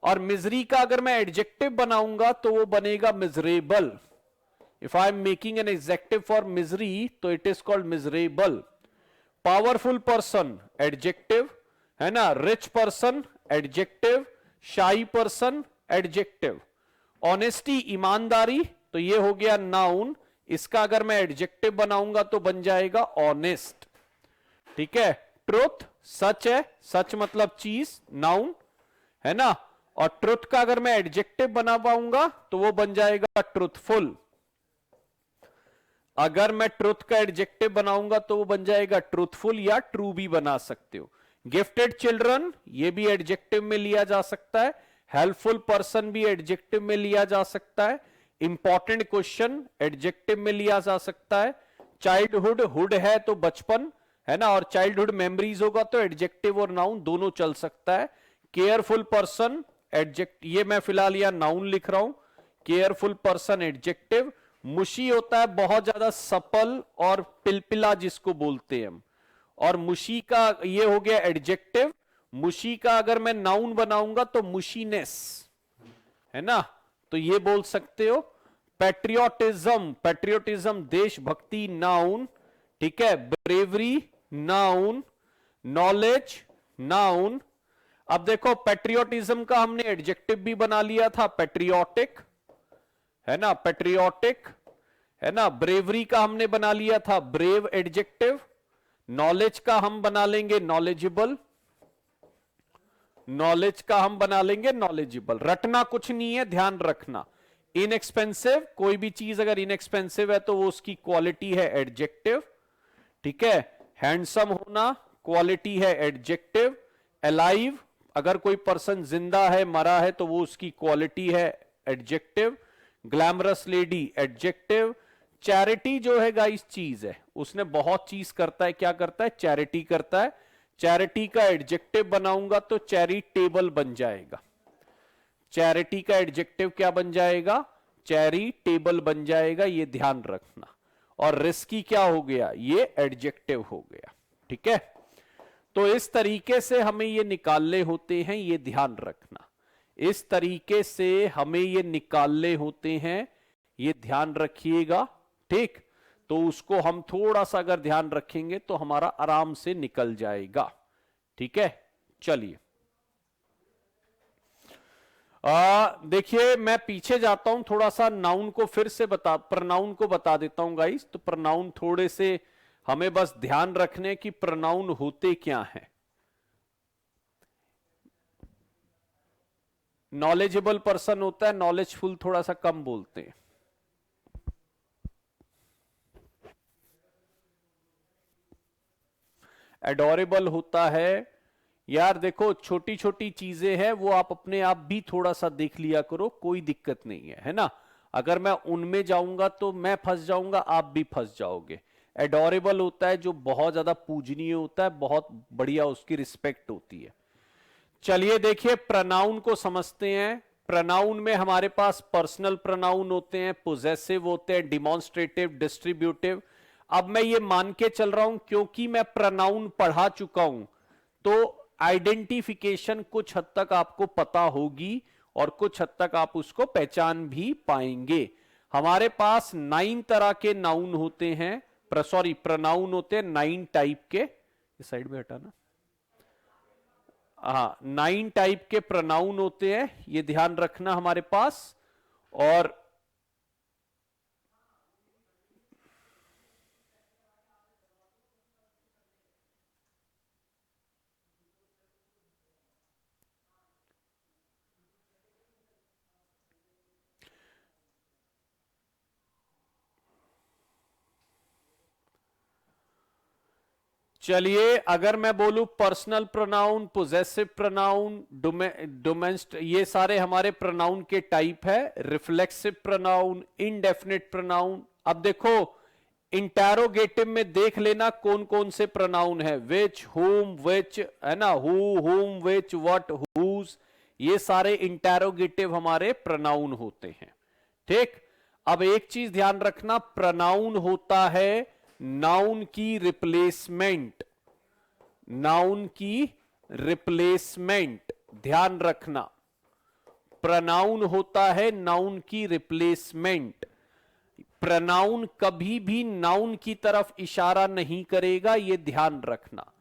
और मिजरी का अगर मैं एडजेक्टिव बनाऊंगा तो वो बनेगा miserable. If I am making an adjective for misery तो it is called miserable. Powerful person adjective, है ना। Rich person adjective, shy person adjective. Honesty ईमानदारी, तो ये हो गया नाउन। इसका अगर मैं एडजेक्टिव बनाऊंगा तो बन जाएगा ऑनेस्ट, ठीक है। ट्रुथ सच है, सच मतलब चीज, नाउन, है ना। और ट्रुथ का अगर मैं एडजेक्टिव बना पाऊंगा तो वो बन जाएगा ट्रुथफुल। अगर मैं ट्रुथ का एडजेक्टिव बनाऊंगा तो वो बन जाएगा ट्रूथफुल, या ट्रू भी बना सकते हो। गिफ्टेड चिल्ड्रन, ये भी एडजेक्टिव में लिया जा सकता है। हेल्पफुल पर्सन भी एडजेक्टिव में लिया जा सकता है। इंपॉर्टेंट क्वेश्चन एडजेक्टिव में लिया जा सकता है। चाइल्डहुड, हुड है तो बचपन, है ना। और चाइल्डहुड मेमोरीज होगा तो एडजेक्टिव और नाउन दोनों चल सकता है। केयरफुल पर्सन एडजेक्ट, ये मैं फिलहाल यहां नाउन लिख रहा हूं। Careful person adjective. मुशी होता है बहुत ज्यादा सपल और पिलपिला जिसको बोलते हैं हम, और मुशी का ये हो गया एडजेक्टिव। मुशी का अगर मैं नाउन बनाऊंगा तो मुशीनेस, है ना, तो ये बोल सकते हो। पैट्रियोटिज्म, पैट्रियोटिज्म देशभक्ति, नाउन, ठीक है। Bravery noun, knowledge noun. अब देखो पैट्रियोटिज्म का हमने एडजेक्टिव भी बना लिया था, पैट्रियोटिक, है ना, पैट्रियोटिक, है ना। ब्रेवरी का हमने बना लिया था ब्रेव एडजेक्टिव। नॉलेज का हम बना लेंगे नॉलेजेबल, नॉलेज का हम बना लेंगे नॉलेजेबल। रटना कुछ नहीं है, ध्यान रखना। इनएक्सपेंसिव, कोई भी चीज अगर इनएक्सपेंसिव है तो वो उसकी क्वालिटी है एडजेक्टिव, ठीक है। हैंडसम होना क्वालिटी है एडजेक्टिव। अलाइव, अगर कोई पर्सन जिंदा है, मरा है, तो वो उसकी क्वालिटी है adjective. Glamorous lady adjective. Charity जो है गाइस चीज है, उसने बहुत चीज करता है, क्या करता है? चैरिटी करता है। चैरिटी का एडजेक्टिव बनाऊंगा तो चैरिटेबल बन जाएगा। चैरिटी का एडजेक्टिव क्या बन जाएगा? चैरिटेबल बन जाएगा, ये ध्यान रखना। और रिस्की क्या हो गया? ये एडजेक्टिव हो गया। ठीक है, तो इस तरीके से हमें ये निकालने होते हैं, ये ध्यान रखना। इस तरीके से हमें ये निकालने होते हैं, ये ध्यान रखिएगा। ठीक, तो उसको हम थोड़ा सा अगर ध्यान रखेंगे तो हमारा आराम से निकल जाएगा। ठीक है, चलिए देखिए मैं पीछे जाता हूं, थोड़ा सा नाउन को फिर से प्रनाउन को बता देता हूं गाइस। तो प्रनाउन थोड़े से हमें बस ध्यान रखने कि प्रनाउन होते क्या हैं। नॉलेजेबल पर्सन होता है, नॉलेजफुल थोड़ा सा कम बोलते हैं। एडोरेबल होता है, यार देखो छोटी छोटी चीजें हैं, वो आप अपने आप भी थोड़ा सा देख लिया करो, कोई दिक्कत नहीं है, है ना। अगर मैं उनमें जाऊंगा तो मैं फंस जाऊंगा, आप भी फंस जाओगे। एडोरेबल होता है जो बहुत ज्यादा पूजनीय होता है, बहुत बढ़िया उसकी रिस्पेक्ट होती है। चलिए देखिए प्रनाउन को समझते हैं। प्रनाउन में हमारे पास पर्सनल प्रनाउन होते हैं, पोजेसिव होते हैं, डिमॉन्स्ट्रेटिव, डिस्ट्रीब्यूटिव। अब मैं ये मान के चल रहा हूं क्योंकि मैं प्रनाउन पढ़ा चुका हूं, तो आइडेंटिफिकेशन कुछ हद तक आपको पता होगी और कुछ हद तक आप उसको पहचान भी पाएंगे। हमारे पास 9 तरह के नाउन होते हैं, प्रनाउन होते हैं 9 टाइप के। इस साइड में हटाना। हाँ, 9 टाइप के प्रनाउन होते हैं, ये ध्यान रखना हमारे पास। और चलिए अगर मैं बोलूं पर्सनल प्रोनाउन, पोजेसिव प्रोनाउन, डोमेस्ट, ये सारे हमारे प्रोनाउन के टाइप है। Reflexive pronoun, indefinite pronoun. अब देखो इंटैरोगेटिव में देख लेना कौन कौन से प्रोनाउन है। विच, हुम, विच, है ना, हु, हुम, विच, व्हाट, हुज, ये सारे इंटैरोगेटिव हमारे प्रोनाउन होते हैं। ठीक, अब एक चीज ध्यान रखना, प्रोनाउन होता है नाउन की रिप्लेसमेंट। नाउन की रिप्लेसमेंट, ध्यान रखना, प्रोनाउन होता है नाउन की रिप्लेसमेंट। प्रोनाउन कभी भी नाउन की तरफ इशारा नहीं करेगा, यह ध्यान रखना।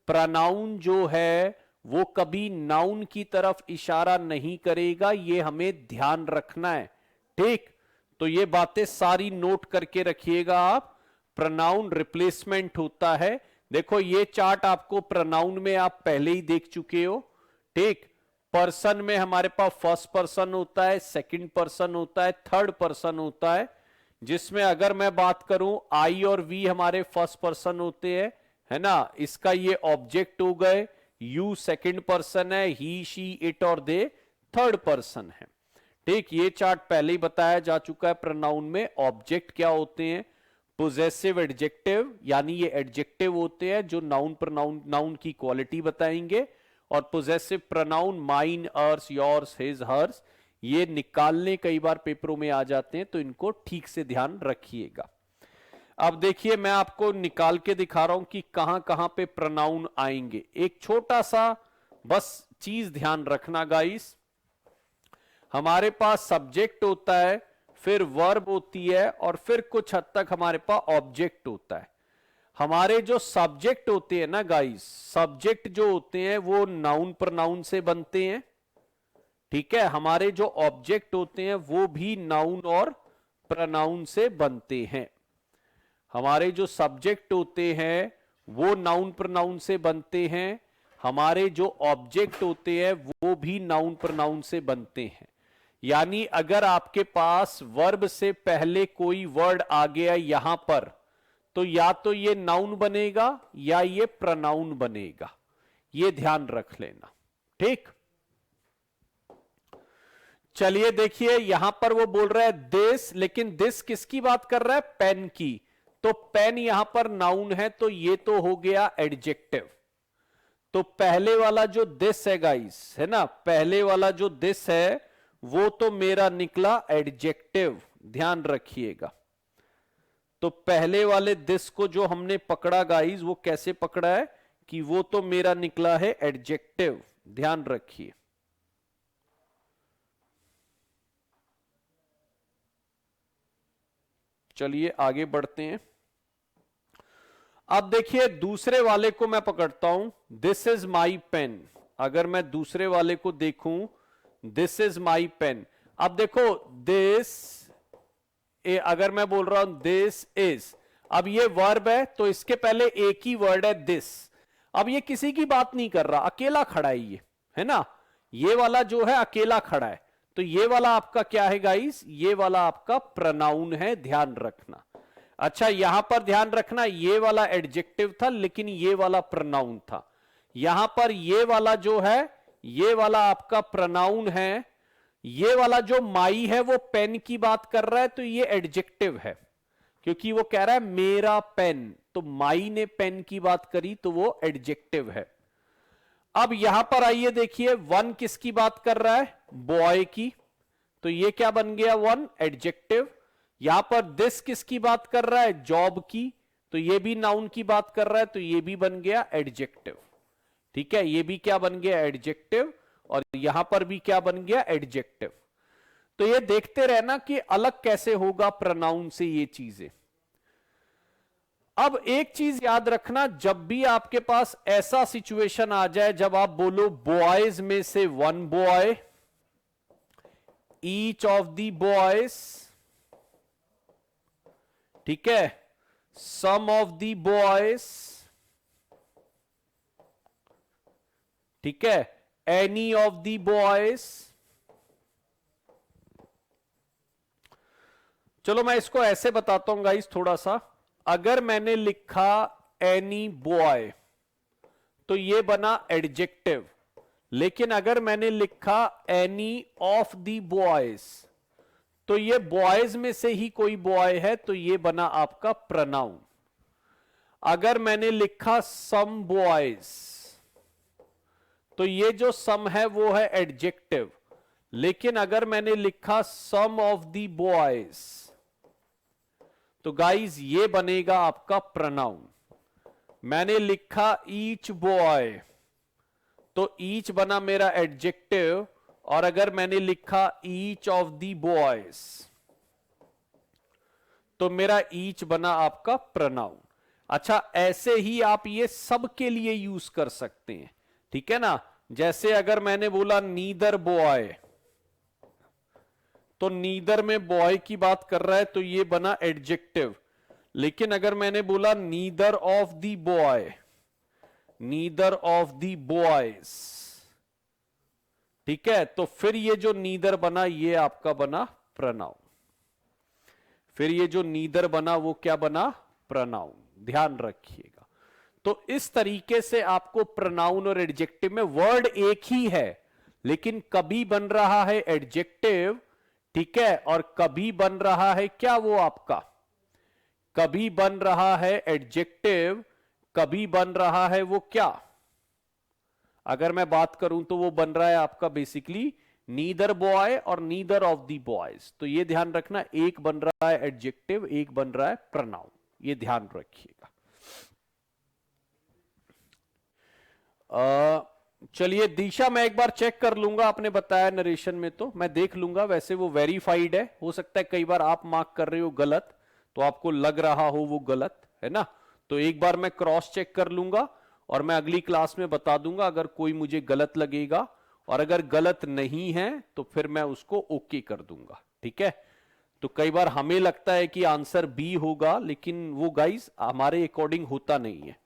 प्रोनाउन जो है वो कभी नाउन की तरफ इशारा नहीं करेगा, यह हमें ध्यान रखना है। ठीक, तो ये बातें सारी नोट करके रखिएगा आप। प्रोनाउन रिप्लेसमेंट होता है। देखो ये चार्ट आपको प्रोनाउन में आप पहले ही देख चुके हो। ठीक, पर्सन में हमारे पास फर्स्ट पर्सन होता है, सेकंड पर्सन होता है, थर्ड पर्सन होता है, जिसमें अगर मैं बात करूं आई और वी हमारे फर्स्ट पर्सन होते हैं, है ना। इसका ये ऑब्जेक्ट हो गए, यू सेकंड पर्सन है, ही, शी, इट और दे थर्ड पर्सन है। ठीक, ये चार्ट पहले ही बताया जा चुका है। प्रोनाउन में ऑब्जेक्ट क्या होते हैं? पोजेसिव एडजेक्टिव, यानी ये एडजेक्टिव होते हैं जो नाउन प्रोनाउन, नाउन की क्वालिटी बताएंगे। और possessive pronoun mine, ours, yours, his, hers, ये निकालने कई बार पेपरों में आ जाते हैं, तो इनको ठीक से ध्यान रखिएगा। अब देखिए मैं आपको निकाल के दिखा रहा हूं कि कहां कहां पे प्रोनाउन आएंगे। एक छोटा सा बस चीज ध्यान रखना गाइस, हमारे पास सब्जेक्ट होता है, फिर वर्ब होती है, और फिर कुछ हद तक हमारे पास ऑब्जेक्ट होता है। हमारे जो सब्जेक्ट होते हैं ना गाइस, सब्जेक्ट जो होते हैं वो नाउन प्रोनाउन से बनते हैं। ठीक है, हमारे जो ऑब्जेक्ट होते हैं वो भी नाउन और प्रोनाउन से बनते हैं। हमारे जो सब्जेक्ट होते हैं वो नाउन प्रोनाउन से बनते हैं, हमारे जो ऑब्जेक्ट होते हैं वो भी नाउन प्रोनाउन से बनते हैं। यानी अगर आपके पास वर्ब से पहले कोई वर्ड आ गया यहां पर, तो या तो ये नाउन बनेगा या ये प्रोनाउन बनेगा, ये ध्यान रख लेना। ठीक। चलिए देखिए यहां पर वो बोल रहा है दिस, लेकिन दिस किसकी बात कर रहा है? पेन की। तो पेन यहां पर नाउन है, तो ये तो हो गया एडजेक्टिव। तो पहले वाला जो दिस है गाइस, है ना, पहले वाला जो दिस है वो तो मेरा निकला एडजेक्टिव, ध्यान रखिएगा। तो पहले वाले दिस को जो हमने पकड़ा गाइस, वो कैसे पकड़ा है कि वो तो मेरा निकला है एडजेक्टिव, ध्यान रखिए। चलिए आगे बढ़ते हैं। अब देखिए दूसरे वाले को मैं पकड़ता हूं, दिस इज माई पेन। अगर मैं दूसरे वाले को देखूं, दिस इज माई पेन। अब देखो दिस, अगर मैं बोल रहा हूं दिस इज, अब ये वर्ब है तो इसके पहले एक ही वर्ड है दिस। अब ये किसी की बात नहीं कर रहा, अकेला खड़ा है ये, है ना, ये वाला जो है अकेला खड़ा है। तो ये वाला आपका क्या है गाइस? ये वाला आपका प्रोनाउन है, ध्यान रखना। अच्छा यहां पर ध्यान रखना, ये वाला एडजेक्टिव था लेकिन ये वाला प्रोनाउन था। यहां पर ये वाला जो है, ये वाला आपका प्रोनाउन है। ये वाला जो माई है वो पेन की बात कर रहा है, तो ये एडजेक्टिव है, क्योंकि वो कह रहा है मेरा पेन। तो माई ने पेन की बात करी तो वो एडजेक्टिव है। अब यहां पर आइए देखिए, वन किसकी बात कर रहा है? बॉय की। तो ये क्या बन गया? One, adjective. यहां पर दिस किसकी बात कर रहा है? जॉब की। तो ये भी नाउन की बात कर रहा है, तो ये भी बन गया एडजेक्टिव। ठीक है, ये भी क्या बन गया? एडजेक्टिव। और यहां पर भी क्या बन गया? एडजेक्टिव। तो ये देखते रहना कि अलग कैसे होगा प्रोनाउन से ये चीजें। अब एक चीज याद रखना, जब भी आपके पास ऐसा सिचुएशन आ जाए जब आप बोलो बॉयज में से one boy, each of the boys, ठीक है, सम ऑफ द बॉयज, ठीक है, एनी ऑफ द बॉयज। चलो मैं इसको ऐसे बताता हूं गाइस थोड़ा सा। अगर मैंने लिखा एनी बॉय तो ये बना एडजेक्टिव, लेकिन अगर मैंने लिखा एनी ऑफ द बॉयज तो ये बॉयज में से ही कोई बॉय है, तो ये बना आपका प्रोनाउन। अगर मैंने लिखा सम बॉयज तो ये जो सम है वो है एडजेक्टिव, लेकिन अगर मैंने लिखा सम ऑफ द बॉयज तो गाइज ये बनेगा आपका प्रोनाउन। मैंने लिखा ईच बॉय तो ईच बना मेरा एडजेक्टिव, और अगर मैंने लिखा ईच ऑफ द बॉयज तो मेरा ईच बना आपका प्रोनाउन। अच्छा ऐसे ही आप ये सब के लिए यूज कर सकते हैं, ठीक है ना। जैसे अगर मैंने बोला नीदर बॉय तो नीदर में बॉय की बात कर रहा है तो ये बना एडजेक्टिव, लेकिन अगर मैंने बोला neither of the boy, neither of the boys, ठीक है, तो फिर ये जो नीदर बना ये आपका बना प्रोनाउन। फिर ये जो नीदर बना वो क्या बना? प्रोनाउन, ध्यान रखिएगा। तो इस तरीके से आपको प्रोनाउन और एडजेक्टिव में वर्ड एक ही है, लेकिन कभी बन रहा है एडजेक्टिव, ठीक है, और कभी बन रहा है क्या वो आपका, कभी बन रहा है एडजेक्टिव, कभी बन रहा है वो क्या, अगर मैं बात करूं तो वो बन रहा है आपका बेसिकली नीदर बॉय और नीदर ऑफ दी बॉयज। तो ये ध्यान रखना, एक बन रहा है एडजेक्टिव, एक बन रहा है प्रोनाउन, ये ध्यान रखिएगा। चलिए दिशा मैं एक बार चेक कर लूंगा, आपने बताया नरेशन में तो मैं देख लूंगा, वैसे वो वेरीफाइड है। हो सकता है कई बार आप मार्क कर रहे हो गलत, तो आपको लग रहा हो वो गलत है ना, तो एक बार मैं क्रॉस चेक कर लूंगा और मैं अगली क्लास में बता दूंगा अगर कोई मुझे गलत लगेगा, और अगर गलत नहीं है तो फिर मैं उसको ओके कर दूंगा, ठीक है। तो कई बार हमें लगता है कि आंसर बी होगा, लेकिन वो गाइस हमारे अकॉर्डिंग होता नहीं है।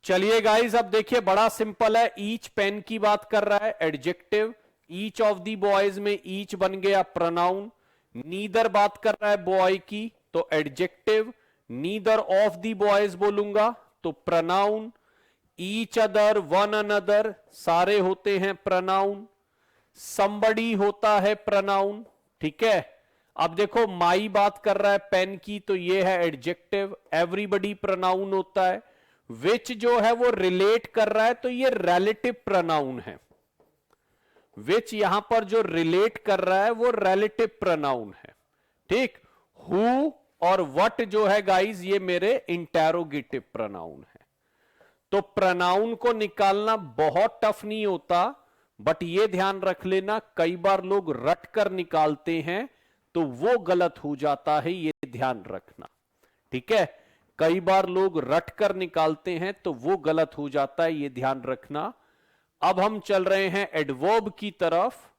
चलिए गाइस अब देखिए बड़ा सिंपल है, ईच पेन की बात कर रहा है adjective, each of the boys में ईच बन गया प्रोनाउन, नीदर बात कर रहा है बॉय की तो adjective, neither of the boys बोलूंगा तो pronoun, each other, one another सारे होते हैं प्रोनाउन, somebody होता है प्रोनाउन, ठीक है। अब देखो माई बात कर रहा है पेन की, तो ये है एडजेक्टिव, एवरीबडी प्रोनाउन होता है, विच जो है वो रिलेट कर रहा है तो ये रिलेटिव प्रोनाउन है, विच यहां पर जो रिलेट कर रहा है वो रिलेटिव प्रोनाउन है, ठीक। हु और व्हाट जो है गाइज ये मेरे इंटेरोगेटिव प्रोनाउन है। तो प्रोनाउन को निकालना बहुत टफ नहीं होता, बट ये ध्यान रख लेना कई बार लोग रट कर निकालते हैं तो वो गलत हो जाता है, ये ध्यान रखना, ठीक है। कई बार लोग रट कर निकालते हैं तो वो गलत हो जाता है, ये ध्यान रखना। अब हम चल रहे हैं एडवर्ब की तरफ।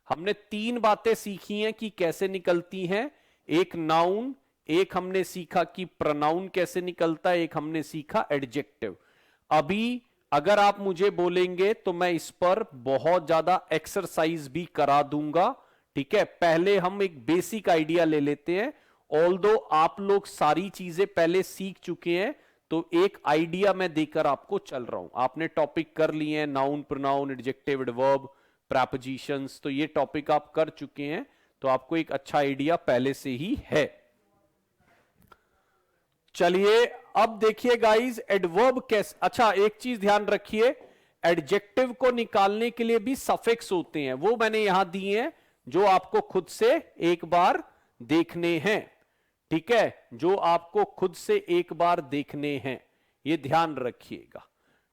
हमने 3 बातें सीखी हैं कि कैसे निकलती हैं, एक नाउन, एक हमने सीखा कि प्रोनाउन कैसे निकलता है, एक हमने सीखा एडजेक्टिव। अभी अगर आप मुझे बोलेंगे तो मैं इस पर बहुत ज्यादा एक्सरसाइज भी करा दूंगा, ठीक है। पहले हम एक बेसिक आइडिया ले लेते हैं, ऑल्दो आप लोग सारी चीजें पहले सीख चुके हैं, तो एक आइडिया मैं देकर आपको चल रहा हूं। आपने टॉपिक कर लिए हैं, noun, pronoun, adjective, adverb, prepositions, तो ये टॉपिक आप कर चुके हैं, तो आपको एक अच्छा आइडिया पहले से ही है। चलिए अब देखिए गाइस एडवर्ब कैसे, अच्छा एक चीज ध्यान रखिए, एडजेक्टिव को निकालने के लिए भी सफिक्स होते हैं, वो मैंने यहां दिए हैं, जो आपको खुद से एक बार देखने हैं, ठीक है, जो आपको खुद से एक बार देखने हैं, ये ध्यान रखिएगा,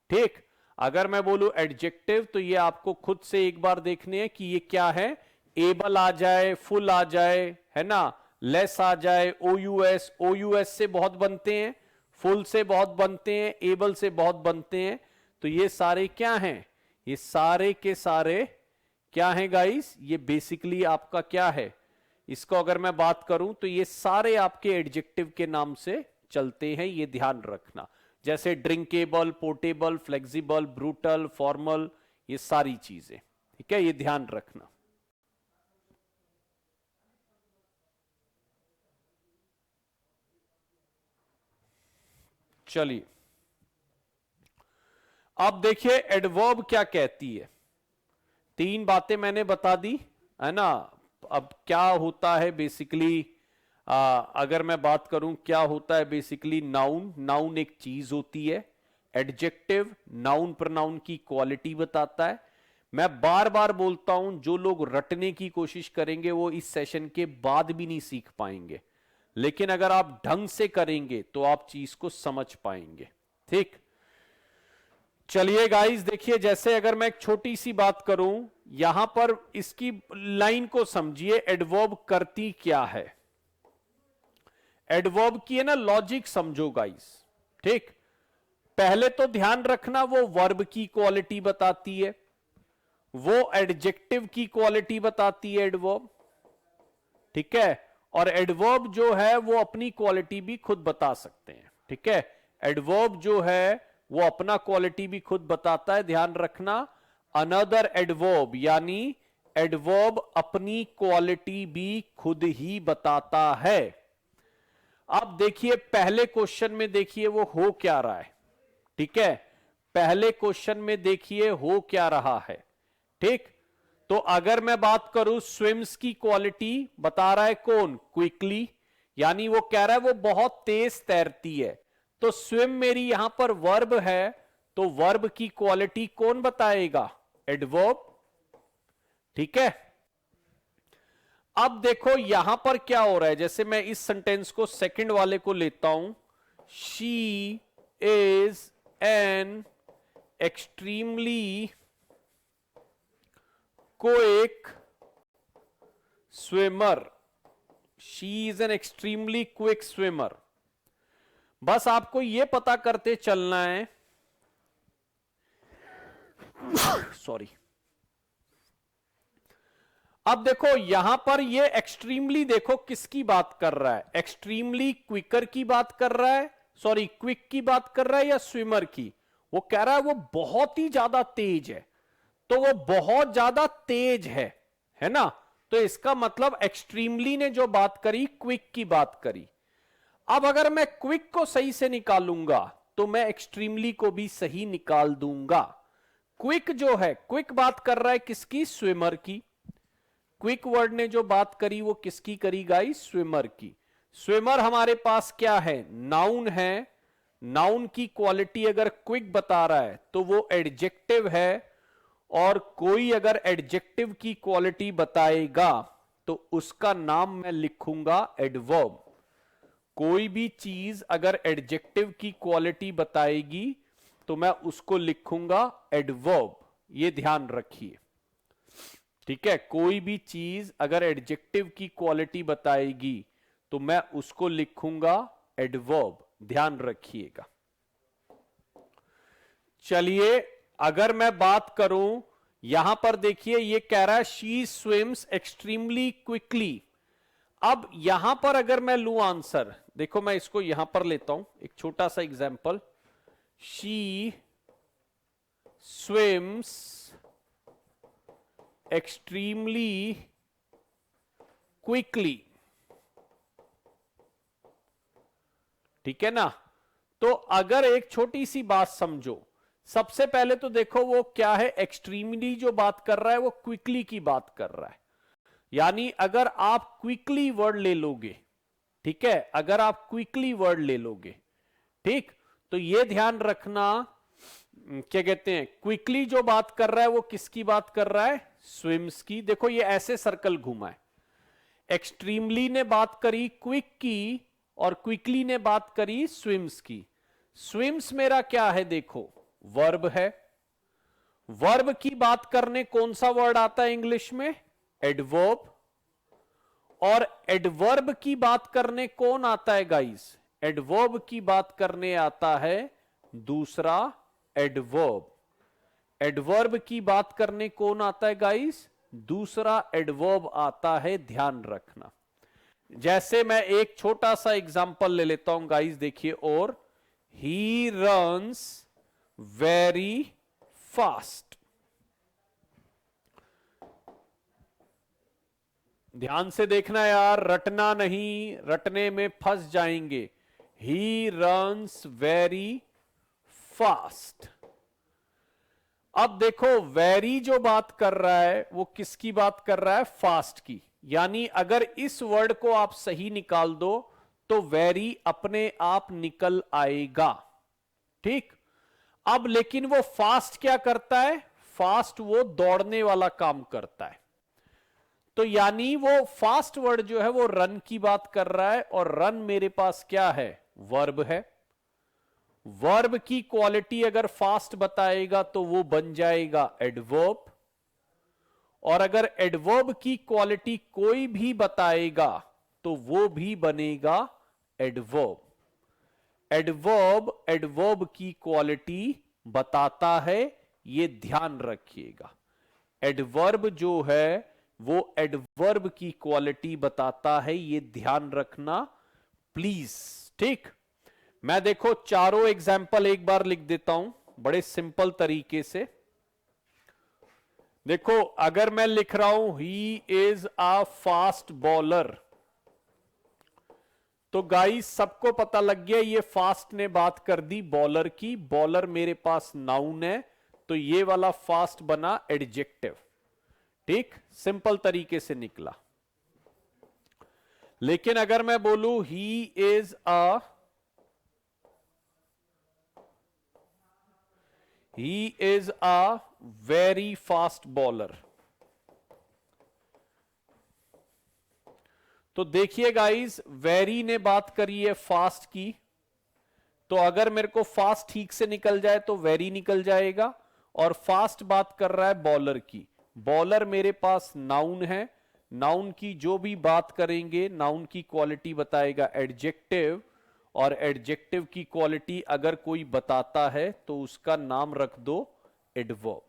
ठीक। अगर मैं बोलूं एडजेक्टिव तो ये आपको खुद से एक बार देखने हैं कि ये क्या है, एबल आ जाए, फुल आ जाए, है ना, लेस आ जाए, ओयूएस, ओयूएस से बहुत बनते हैं, फुल से बहुत बनते हैं, एबल से बहुत बनते हैं, तो ये सारे क्या हैं, ये सारे के सारे क्या हैं गाइस, ये बेसिकली आपका क्या है, इसको अगर मैं बात करूं तो ये सारे आपके एडजेक्टिव के नाम से चलते हैं, ये ध्यान रखना। जैसे drinkable, portable, flexible, brutal, formal, ये सारी चीजें, ठीक है, ये ध्यान रखना। चलिए अब देखिए एडवर्ब क्या कहती है। 3 बातें मैंने बता दी है ना। अब क्या होता है बेसिकली, अगर मैं बात करूं क्या होता है बेसिकली, नाउन, नाउन एक चीज होती है, एडजेक्टिव नाउन प्रोनाउन की क्वालिटी बताता है। मैं बार बार बोलता हूं, जो लोग रटने की कोशिश करेंगे वो इस सेशन के बाद भी नहीं सीख पाएंगे, लेकिन अगर आप ढंग से करेंगे तो आप चीज को समझ पाएंगे, ठीक। चलिए गाइस देखिए, जैसे अगर मैं एक छोटी सी बात करूं, यहां पर इसकी लाइन को समझिए, एडवर्ब करती क्या है, एडवर्ब की है ना लॉजिक समझो गाइस, ठीक। पहले तो ध्यान रखना वो वर्ब की क्वालिटी बताती है, वो एडजेक्टिव की क्वालिटी बताती है एडवर्ब, ठीक है, और एडवर्ब जो है वो अपनी क्वालिटी भी खुद बता सकते हैं, ठीक है। एडवर्ब जो है वो अपना क्वालिटी भी खुद बताता है, ध्यान रखना। अनदर एडवर्ब यानी एडवर्ब अपनी क्वालिटी भी खुद ही बताता है। अब देखिए पहले क्वेश्चन में देखिए वो हो क्या रहा है, ठीक है, पहले क्वेश्चन में देखिए हो क्या रहा है, ठीक। तो अगर मैं बात करूं स्विम्स की क्वालिटी बता रहा है कौन, क्विकली, यानी वो कह रहा है वो बहुत तेज तैरती है, तो स्विम मेरी यहां पर वर्ब है, तो वर्ब की क्वालिटी कौन बताएगा, एडवर्ब, ठीक है। अब देखो यहां पर क्या हो रहा है, जैसे मैं इस सेंटेंस को सेकंड वाले को लेता हूं, she is an extremely quick swimmer, she is an extremely quick swimmer. बस आपको यह पता करते चलना है सॉरी। अब देखो यहां पर ये एक्सट्रीमली देखो किसकी बात कर रहा है, एक्सट्रीमली क्विकर की बात कर रहा है, सॉरी क्विक की बात कर रहा है या स्विमर की, वो कह रहा है वो बहुत ही ज्यादा तेज है, तो वो बहुत ज्यादा तेज है ना, तो इसका मतलब एक्सट्रीमली ने जो बात करी क्विक की बात करी। अब अगर मैं क्विक को सही से निकालूंगा तो मैं एक्सट्रीमली को भी सही निकाल दूंगा। क्विक जो है, क्विक बात कर रहा है किसकी? स्विमर की। क्विक वर्ड ने जो बात करी वो किसकी करी गाइस? स्विमर की। स्विमर हमारे पास क्या है? नाउन है। नाउन की क्वालिटी अगर क्विक बता रहा है तो वो एडजेक्टिव है, और कोई अगर एडजेक्टिव की क्वालिटी बताएगा तो उसका नाम मैं लिखूंगा एडवर्ब। कोई भी चीज अगर एडजेक्टिव की क्वालिटी बताएगी तो मैं उसको लिखूंगा एडवर्ब। ये ध्यान रखिए, ठीक है। कोई भी चीज अगर एडजेक्टिव की क्वालिटी बताएगी तो मैं उसको लिखूंगा एडवर्ब, ध्यान रखिएगा। चलिए, अगर मैं बात करूं, यहां पर देखिए ये कह रहा है शी स्विम्स एक्सट्रीमली क्विकली। अब यहां पर अगर मैं लूं आंसर, देखो मैं इसको यहां पर लेता हूं एक छोटा सा example. She swims extremely quickly, ठीक है ना। तो अगर एक छोटी सी बात समझो, सबसे पहले तो देखो वो क्या है, एक्सट्रीमली जो बात कर रहा है वो क्विकली की बात कर रहा है। यानी अगर आप क्विकली वर्ड ले लोगे, ठीक है, अगर आप क्विकली वर्ड ले लोगे, ठीक, तो ये ध्यान रखना, क्या कहते हैं, क्विकली जो बात कर रहा है वो किसकी बात कर रहा है? स्विम्स की। देखो ये ऐसे सर्कल घुमा है, एक्सट्रीमली ने बात करी क्विक की और क्विकली ने बात करी स्विम्स की। स्विम्स मेरा क्या है? देखो वर्ब है। वर्ब की बात करने कौन सा वर्ड आता है इंग्लिश में? एडवर्ब। और एडवर्ब की बात करने कौन आता है गाइस? एडवर्ब की बात करने आता है दूसरा एडवर्ब। एडवर्ब की बात करने कौन आता है गाइस? दूसरा एडवर्ब आता है, ध्यान रखना। जैसे मैं एक छोटा सा एग्जांपल ले लेता हूं गाइस, देखिए, और ही रन्स वेरी फास्ट। ध्यान से देखना यार, रटना नहीं, रटने में फंस जाएंगे। He runs very fast. अब देखो वेरी जो बात कर रहा है वो किसकी बात कर रहा है? फास्ट की। यानी अगर इस वर्ड को आप सही निकाल दो तो वेरी अपने आप निकल आएगा, ठीक। अब लेकिन वो फास्ट क्या करता है? फास्ट वो दौड़ने वाला काम करता है। तो यानी वो फास्ट वर्ड जो है वो रन की बात कर रहा है, और रन मेरे पास क्या है? वर्ब है। वर्ब की क्वालिटी अगर फास्ट बताएगा तो वो बन जाएगा एडवर्ब, और अगर एडवर्ब की क्वालिटी कोई भी बताएगा तो वो भी बनेगा एडवर्ब। एडवर्ब एडवर्ब की क्वालिटी बताता है, ये ध्यान रखिएगा। एडवर्ब जो है वो एडवर्ब की क्वालिटी बताता है, ये ध्यान रखना प्लीज, ठीक। मैं देखो चारों एग्जाम्पल एक बार लिख देता हूं बड़े सिंपल तरीके से। देखो अगर मैं लिख रहा हूं he is a fast bowler, तो गाइस सबको पता लग गया ये फास्ट ने बात कर दी बॉलर की। बॉलर मेरे पास नाउन है, तो ये वाला फास्ट बना एडजेक्टिव, ठीक, सिंपल तरीके से निकला। लेकिन अगर मैं बोलूं he is a very fast bowler, तो देखिए गाइस वेरी ने बात करी है फास्ट की, तो अगर मेरे को फास्ट ठीक से निकल जाए तो वेरी निकल जाएगा, और फास्ट बात कर रहा है बॉलर की। बॉलर मेरे पास नाउन है, नाउन की जो भी बात करेंगे नाउन की क्वालिटी बताएगा एडजेक्टिव, और एडजेक्टिव की क्वालिटी अगर कोई बताता है तो उसका नाम रख दो एडवर्ब,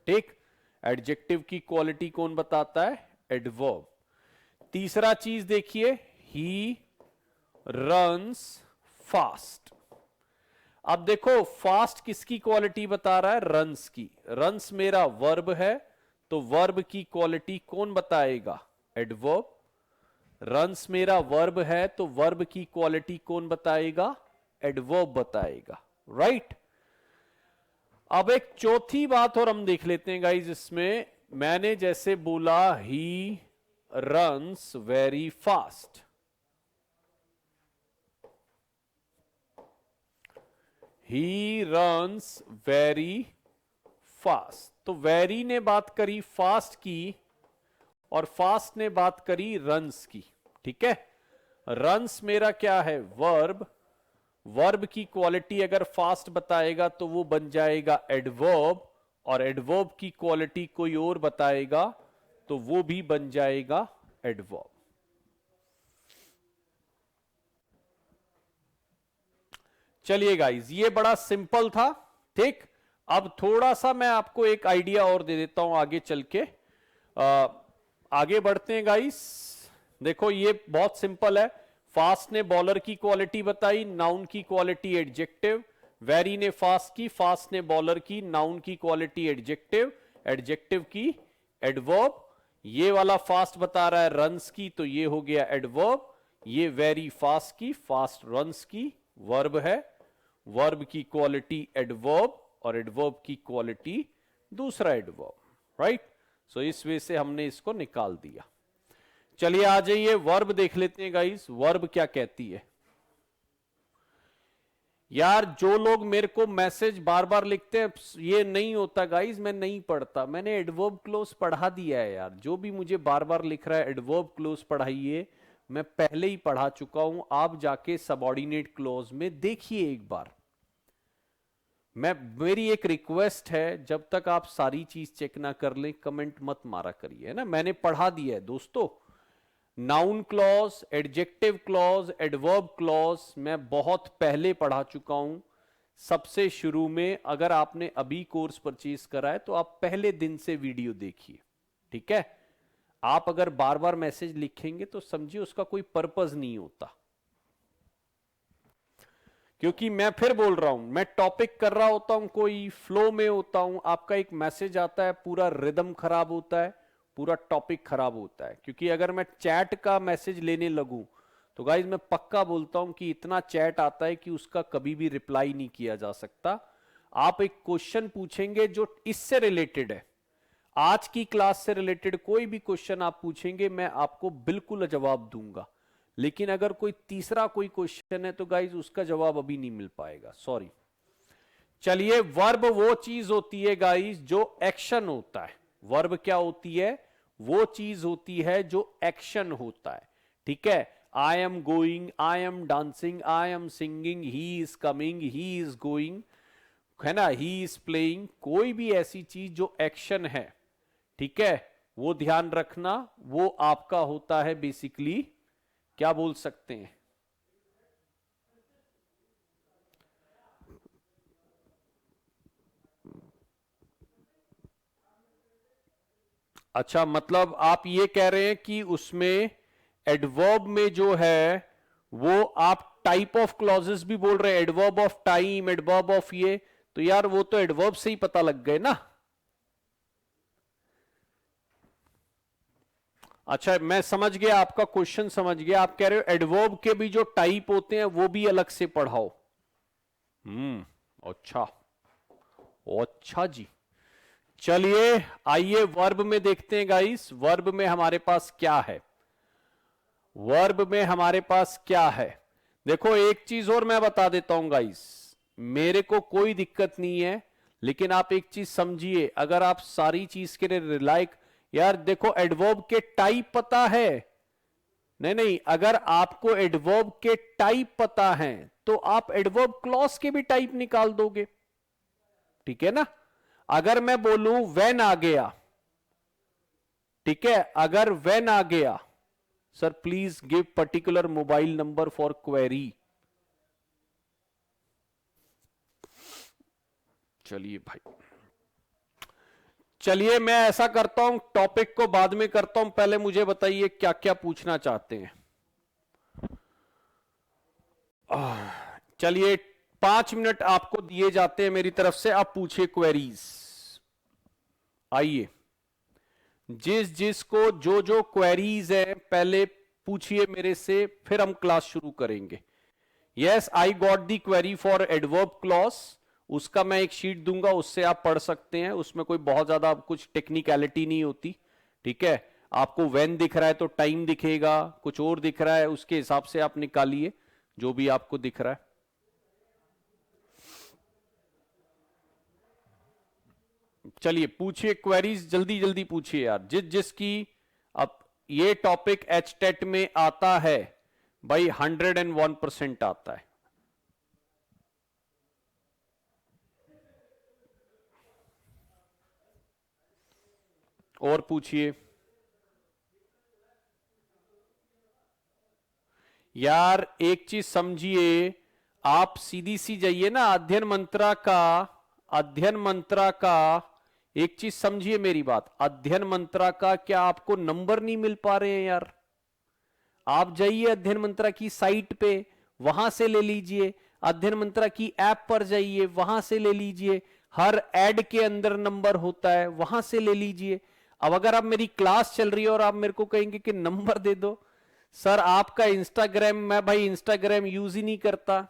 ठीक। एडजेक्टिव की क्वालिटी कौन बताता है? एडवर्ब। तीसरा चीज देखिए, ही रन्स फास्ट। अब देखो फास्ट किसकी क्वालिटी बता रहा है? रन्स की। रन्स मेरा वर्ब है, तो वर्ब की क्वालिटी कौन बताएगा? एडवर्ब। रन्स मेरा वर्ब है, तो वर्ब की क्वालिटी कौन बताएगा? एडवर्ब बताएगा, राइट। अब एक चौथी बात और हम देख लेते हैं गाइज इसमें। मैंने जैसे बोला he runs very fast, he runs very fast, तो वेरी ने बात करी फास्ट की और फास्ट ने बात करी रन्स की, ठीक है। रन्स मेरा क्या है, वर्ब। वर्ब की क्वालिटी अगर फास्ट बताएगा तो वो बन जाएगा एडवर्ब, और एडवर्ब की क्वालिटी कोई और बताएगा तो वो भी बन जाएगा एडवर्ब। चलिए गाइज, ये बड़ा सिंपल था, ठीक। अब थोड़ा सा मैं आपको एक आइडिया और दे देता हूं आगे चल के। आगे बढ़ते हैं गाइस। देखो ये बहुत सिंपल है। फास्ट ने बॉलर की क्वालिटी बताई, नाउन की क्वालिटी एडजेक्टिव। वेरी ने फास्ट की, फास्ट ने बॉलर की, नाउन की क्वालिटी एडजेक्टिव, एडजेक्टिव की एडवर्ब। ये वाला फास्ट बता रहा है रन्स की, तो ये हो गया एडवर्ब। ये वेरी फास्ट की, फास्ट रन्स की वर्ब है। वर्ब की क्वालिटी एडवर्ब और एडवर्ब की क्वालिटी दूसरा एडवर्ब, राइट। सो इस वे से हमने इसको निकाल दिया। चलिए आ जाइए वर्ब देख लेते हैं गाइस। वर्ब क्या कहती है यार। जो लोग मेरे को मैसेज बार बार लिखते हैं, ये नहीं होता गाइस, मैं नहीं पढ़ता। मैंने एडवर्ब क्लोज पढ़ा दिया है यार। जो भी मुझे बार बार लिख रहा है एडवर्ब क्लोज पढ़ाइए, मैं पहले ही पढ़ा चुका हूं। आप जाके सबऑर्डिनेट क्लोज में देखिए एक बार। मेरी एक रिक्वेस्ट है, जब तक आप सारी चीज चेक ना कर लें कमेंट मत मारा करिए, है ना। मैंने पढ़ा दिया है दोस्तों। Noun clause, adjective clause, adverb clause मैं बहुत पहले पढ़ा चुका हूं, सबसे शुरू में। अगर आपने अभी कोर्स परचेज करा है तो आप पहले दिन से वीडियो देखिए, ठीक है। आप अगर बार बार मैसेज लिखेंगे तो समझिए उसका कोई पर्पस नहीं होता। क्योंकि मैं फिर बोल रहा हूं, मैं टॉपिक कर रहा होता हूं, कोई फ्लो में होता हूं, आपका एक मैसेज आता है, पूरा रिदम खराब होता है, पूरा टॉपिक खराब होता है। क्योंकि अगर मैं चैट का मैसेज लेने लगूं तो गाइज मैं पक्का बोलता हूं कि इतना चैट आता है कि उसका कभी भी रिप्लाई नहीं किया जा सकता। आप एक क्वेश्चन पूछेंगे जो इससे रिलेटेड है, आज की क्लास से रिलेटेड कोई भी क्वेश्चन आप पूछेंगे, मैं आपको बिल्कुल जवाब दूंगा। लेकिन अगर कोई तीसरा कोई क्वेश्चन है तो गाइज उसका जवाब अभी नहीं मिल पाएगा, सॉरी। चलिए, वर्ब वो चीज होती है गाइज जो एक्शन होता है। वर्ब क्या होती है, वो चीज होती है जो एक्शन होता है, ठीक है। I am going, I am dancing, I am singing, he is coming, he is going, है ना, ही इज प्लेइंग। कोई भी ऐसी चीज जो एक्शन है, ठीक है, वो ध्यान रखना, वो आपका होता है बेसिकली, क्या बोल सकते हैं, अच्छा मतलब आप ये कह रहे हैं कि उसमें एडवर्ब में जो है वो आप टाइप ऑफ क्लॉजेस भी बोल रहे हैं, adverb of time, adverb of ये, तो यार वो तो एडवर्ब से ही पता लग गए ना। अच्छा मैं समझ गया, आपका क्वेश्चन समझ गया। आप कह रहे हो एडवर्ब के भी जो टाइप होते हैं वो भी अलग से पढ़ाओ। अच्छा अच्छा जी। चलिए आइए वर्ब में देखते हैं गाइस। वर्ब में हमारे पास क्या है, वर्ब में हमारे पास क्या है। देखो एक चीज और मैं बता देता हूं गाइस, मेरे को कोई दिक्कत नहीं है, लेकिन आप एक चीज समझिए, अगर आप सारी चीज के लिए रिलाई, यार देखो एडवर्ब के टाइप पता है, नहीं नहीं, अगर आपको एडवर्ब के टाइप पता है तो आप एडवर्ब क्लॉज के भी टाइप निकाल दोगे, ठीक है ना। अगर मैं बोलूं व्हेन आ गया, ठीक है, अगर व्हेन आ गया, sir please give particular mobile number for query. चलिए भाई, चलिए मैं ऐसा करता हूं, टॉपिक को बाद में करता हूं, पहले मुझे बताइए क्या क्या पूछना चाहते हैं। चलिए 5 मिनट आपको दिए जाते हैं मेरी तरफ से, आप पूछिए क्वेरीज। आइए, जिस जिसको जो जो क्वेरीज है पहले पूछिए मेरे से, फिर हम क्लास शुरू करेंगे। Yes, I got the query for adverb clause, उसका मैं एक शीट दूंगा, उससे आप पढ़ सकते हैं, उसमें कोई बहुत ज्यादा कुछ टेक्निकलिटी नहीं होती। ठीक है, आपको व्हेन दिख रहा है तो टाइम दिखेगा, कुछ और दिख रहा है उसके हिसाब से आप निकालिए जो भी आपको दिख रहा है। चलिए पूछिए क्वेरीज, जल्दी जल्दी पूछिए यार, जिसकी। अब ये टॉपिक एच टेट में आता है भाई, 101% आता है। और पूछिए यार, एक चीज समझिए, आप सीधी सी जाइए ना अध्ययन मंत्रा का। एक चीज समझिए मेरी बात, अध्ययन मंत्रा का क्या आपको नंबर नहीं मिल पा रहे हैं यार? आप जाइए अध्ययन मंत्रा की साइट पे, वहां से ले लीजिए। अध्ययन मंत्रा की ऐप पर जाइए, वहां से ले लीजिए। हर ऐड के अंदर नंबर होता है, वहां से ले लीजिए। अब अगर आप मेरी क्लास चल रही है और आप मेरे को कहेंगे कि नंबर दे दो, सर आपका इंस्टाग्राम, मैं भाई इंस्टाग्राम यूज ही नहीं करता,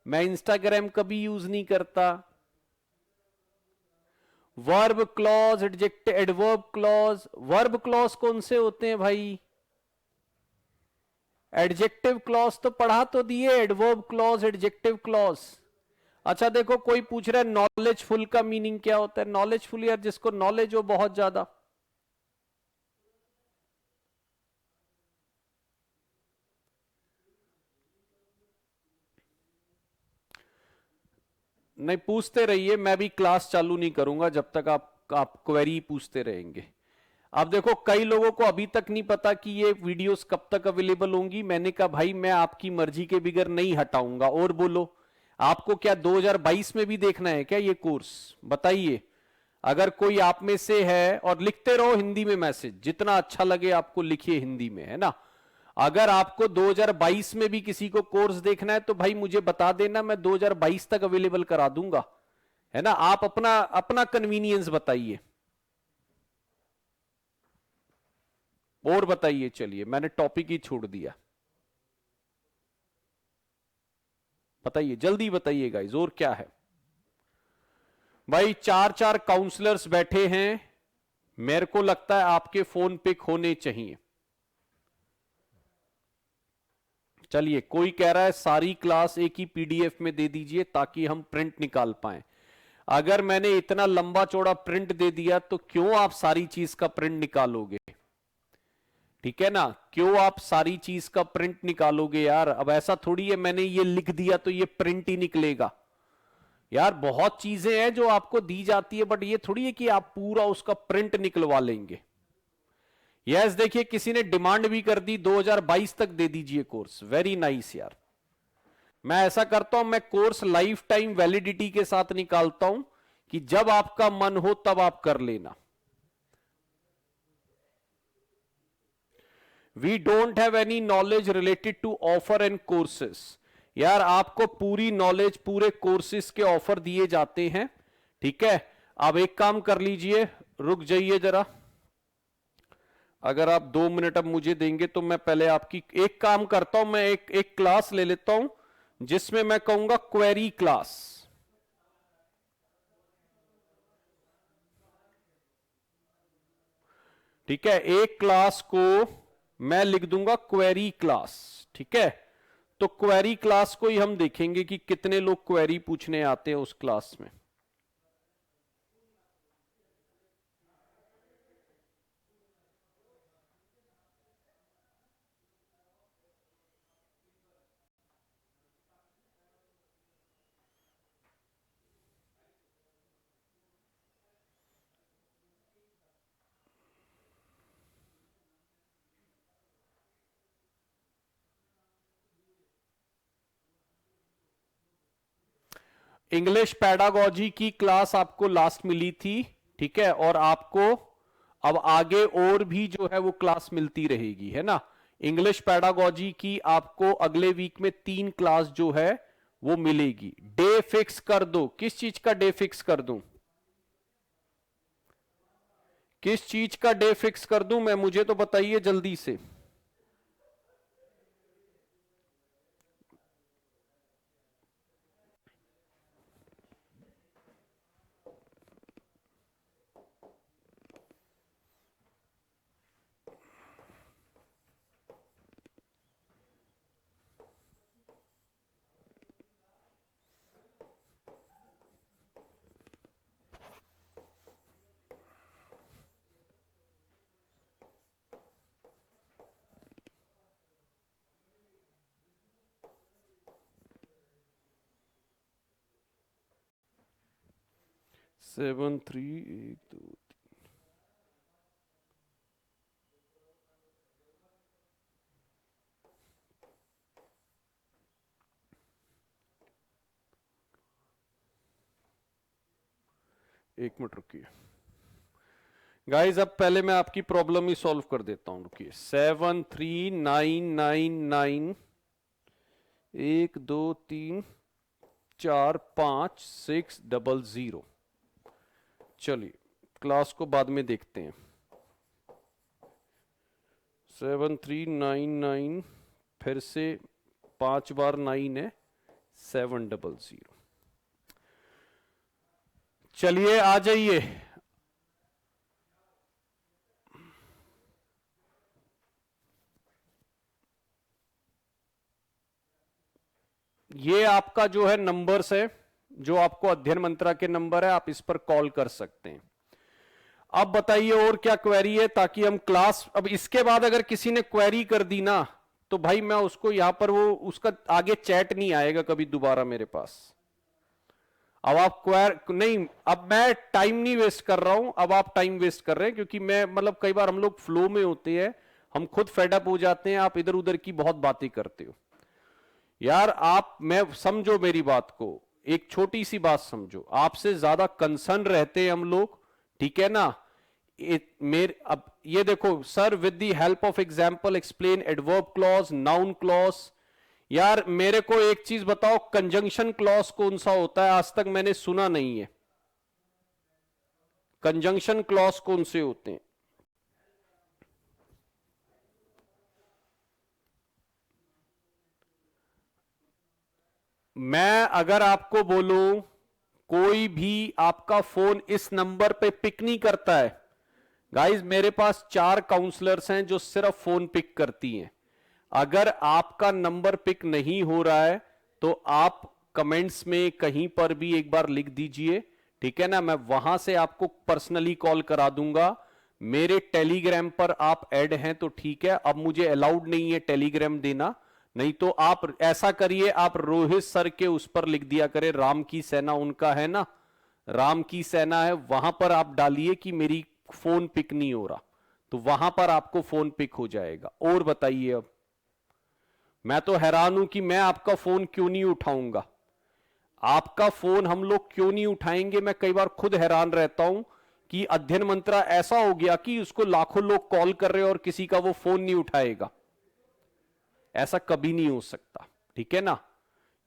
मैं इंस्टाग्राम कभी यूज नहीं करता। Verb clause, adject, adverb clause, verb clause कौन से होते हैं भाई? एडजेक्टिव क्लॉज तो पढ़ा तो दिए, एडवर्ब क्लॉज, एडजेक्टिव क्लॉज। अच्छा देखो, कोई पूछ रहा है नॉलेजफुल का मीनिंग क्या होता है? नॉलेजफुल यार जिसको नॉलेज हो बहुत ज्यादा। नहीं, पूछते रहिए, मैं भी क्लास चालू नहीं करूंगा जब तक आप क्वेरी पूछते रहेंगे। अब देखो, कई लोगों को अभी तक नहीं पता कि ये वीडियोस कब तक अवेलेबल होंगी। मैंने कहा भाई मैं आपकी मर्जी के बिगर नहीं हटाऊंगा। और बोलो, आपको क्या 2022 में भी देखना है क्या ये कोर्स? बताइए। अगर कोई आप में से है, और लिखते रहो हिंदी में मैसेज, जितना अच्छा लगे आपको लिखिए हिंदी में, है ना। अगर आपको 2022 में भी किसी को कोर्स देखना है तो भाई मुझे बता देना, मैं 2022 तक अवेलेबल करा दूंगा, है ना। आप अपना अपना कन्वीनियंस बताइए। और बताइए, चलिए मैंने टॉपिक ही छोड़ दिया। बताइए, जल्दी बताइए गाइस, और क्या है? भाई चार चार काउंसलर्स बैठे हैं, मेरे को लगता है आपके फोन पिक होने चाहिए। चलिए, कोई कह रहा है सारी क्लास एक ही पीडीएफ में दे दीजिए ताकि हम प्रिंट निकाल पाए। अगर मैंने इतना लंबा चौड़ा प्रिंट दे दिया तो क्यों आप सारी चीज का प्रिंट निकालोगे? ठीक है ना, क्यों आप सारी चीज का प्रिंट निकालोगे यार? अब ऐसा थोड़ी है मैंने ये लिख दिया तो ये प्रिंट ही निकलेगा। यार बहुत चीजें हैं जो आपको दी जाती है, बट ये थोड़ी है कि आप पूरा उसका प्रिंट निकलवा लेंगे। यस, देखिए किसी ने डिमांड भी कर दी 2022 तक दे दीजिए कोर्स। वेरी नाइस यार। मैं ऐसा करता हूं, मैं कोर्स लाइफ टाइम वैलिडिटी के साथ निकालता हूं कि जब आपका मन हो तब आप कर लेना। We don't have any knowledge related to offer and courses. यार आपको पूरी नॉलेज पूरे कोर्सेज के ऑफर दिए जाते हैं। ठीक है, अब एक काम कर लीजिए, रुक जाइए जरा। अगर आप 2 मिनट अब मुझे देंगे तो मैं पहले आपकी एक काम करता हूं, मैं एक क्लास ले लेता हूं जिसमें मैं कहूंगा क्वेरी क्लास। ठीक है, एक क्लास को मैं लिख दूंगा क्वेरी क्लास। ठीक है, तो क्वेरी क्लास को ही हम देखेंगे कि कितने लोग क्वेरी पूछने आते हैं उस क्लास में। इंग्लिश पैडागोजी की क्लास आपको लास्ट मिली थी। ठीक है, और आपको अब आगे और भी जो है वो क्लास मिलती रहेगी, है ना। इंग्लिश पैडागोजी की आपको अगले वीक में 3 क्लास जो है वो मिलेगी। डे फिक्स कर दो, किस चीज का डे फिक्स कर दूं? किस चीज का डे फिक्स कर दूं मैं, मुझे तो बताइए जल्दी से। 7 3 1 2 एक मिनट रुकिए गाइस, अब पहले मैं आपकी प्रॉब्लम ही सॉल्व कर देता हूं। रुकिए, 73999 1 2 3 4 5 6 0। चलिए क्लास को बाद में देखते हैं। 7399 फिर से 5 बार 9 है 700। चलिए आ जाइए। ये आपका जो है नंबर्स है, जो आपको अध्ययन मंत्रा के नंबर है, आप इस पर कॉल कर सकते हैं। अब बताइए और क्या क्वेरी है, ताकि हम क्लास, अब इसके बाद अगर किसी ने क्वेरी कर दी ना तो भाई मैं उसको यहां पर वो उसका आगे चैट नहीं आएगा कभी दोबारा मेरे पास। अब आप नहीं, अब मैं टाइम नहीं वेस्ट कर रहा हूं, अब आप टाइम वेस्ट कर रहे हैं, क्योंकि मैं मतलब कई बार हम लोग फ्लो में होते हैं, हम खुद फेडअप हो जाते हैं, आप इधर उधर की बहुत बातें करते हो यार। आप मैं समझो मेरी बात को, एक छोटी सी बात समझो, आपसे ज्यादा कंसर्न रहते हैं हम लोग, ठीक है ना। अब ये देखो sir, with the help of example explain adverb clause, noun clause. यार मेरे को एक चीज बताओ, कंजंक्शन क्लॉज कौन सा होता है? आज तक मैंने सुना नहीं है। कंजंक्शन क्लॉज कौन से होते हैं? मैं अगर आपको बोलूं कोई भी आपका फोन इस नंबर पे पिक नहीं करता है, गाइस मेरे पास 4 काउंसलर्स हैं जो सिर्फ फोन पिक करती हैं। अगर आपका नंबर पिक नहीं हो रहा है तो आप कमेंट्स में कहीं पर भी एक बार लिख दीजिए, ठीक है ना। मैं वहां से आपको पर्सनली कॉल करा दूंगा। मेरे टेलीग्राम पर आप ऐड हैं तो ठीक है, अब मुझे अलाउड नहीं है टेलीग्राम देना, नहीं तो आप ऐसा करिए, आप रोहित सर के उस पर लिख दिया करें, राम की सेना उनका है ना, राम की सेना है, वहां पर आप डालिए कि मेरी फोन पिक नहीं हो रहा, तो वहां पर आपको फोन पिक हो जाएगा। और बताइए, अब मैं तो हैरान हूं कि मैं आपका फोन क्यों नहीं उठाऊंगा। आपका फोन हम लोग क्यों नहीं उठाएंगे, मैं कई बार खुद हैरान रहता हूं कि अध्ययन मंत्रा ऐसा हो गया कि उसको लाखों लोग कॉल कर रहे हैं और किसी का वो फोन नहीं उठाएगा। ऐसा कभी नहीं हो सकता, ठीक है ना।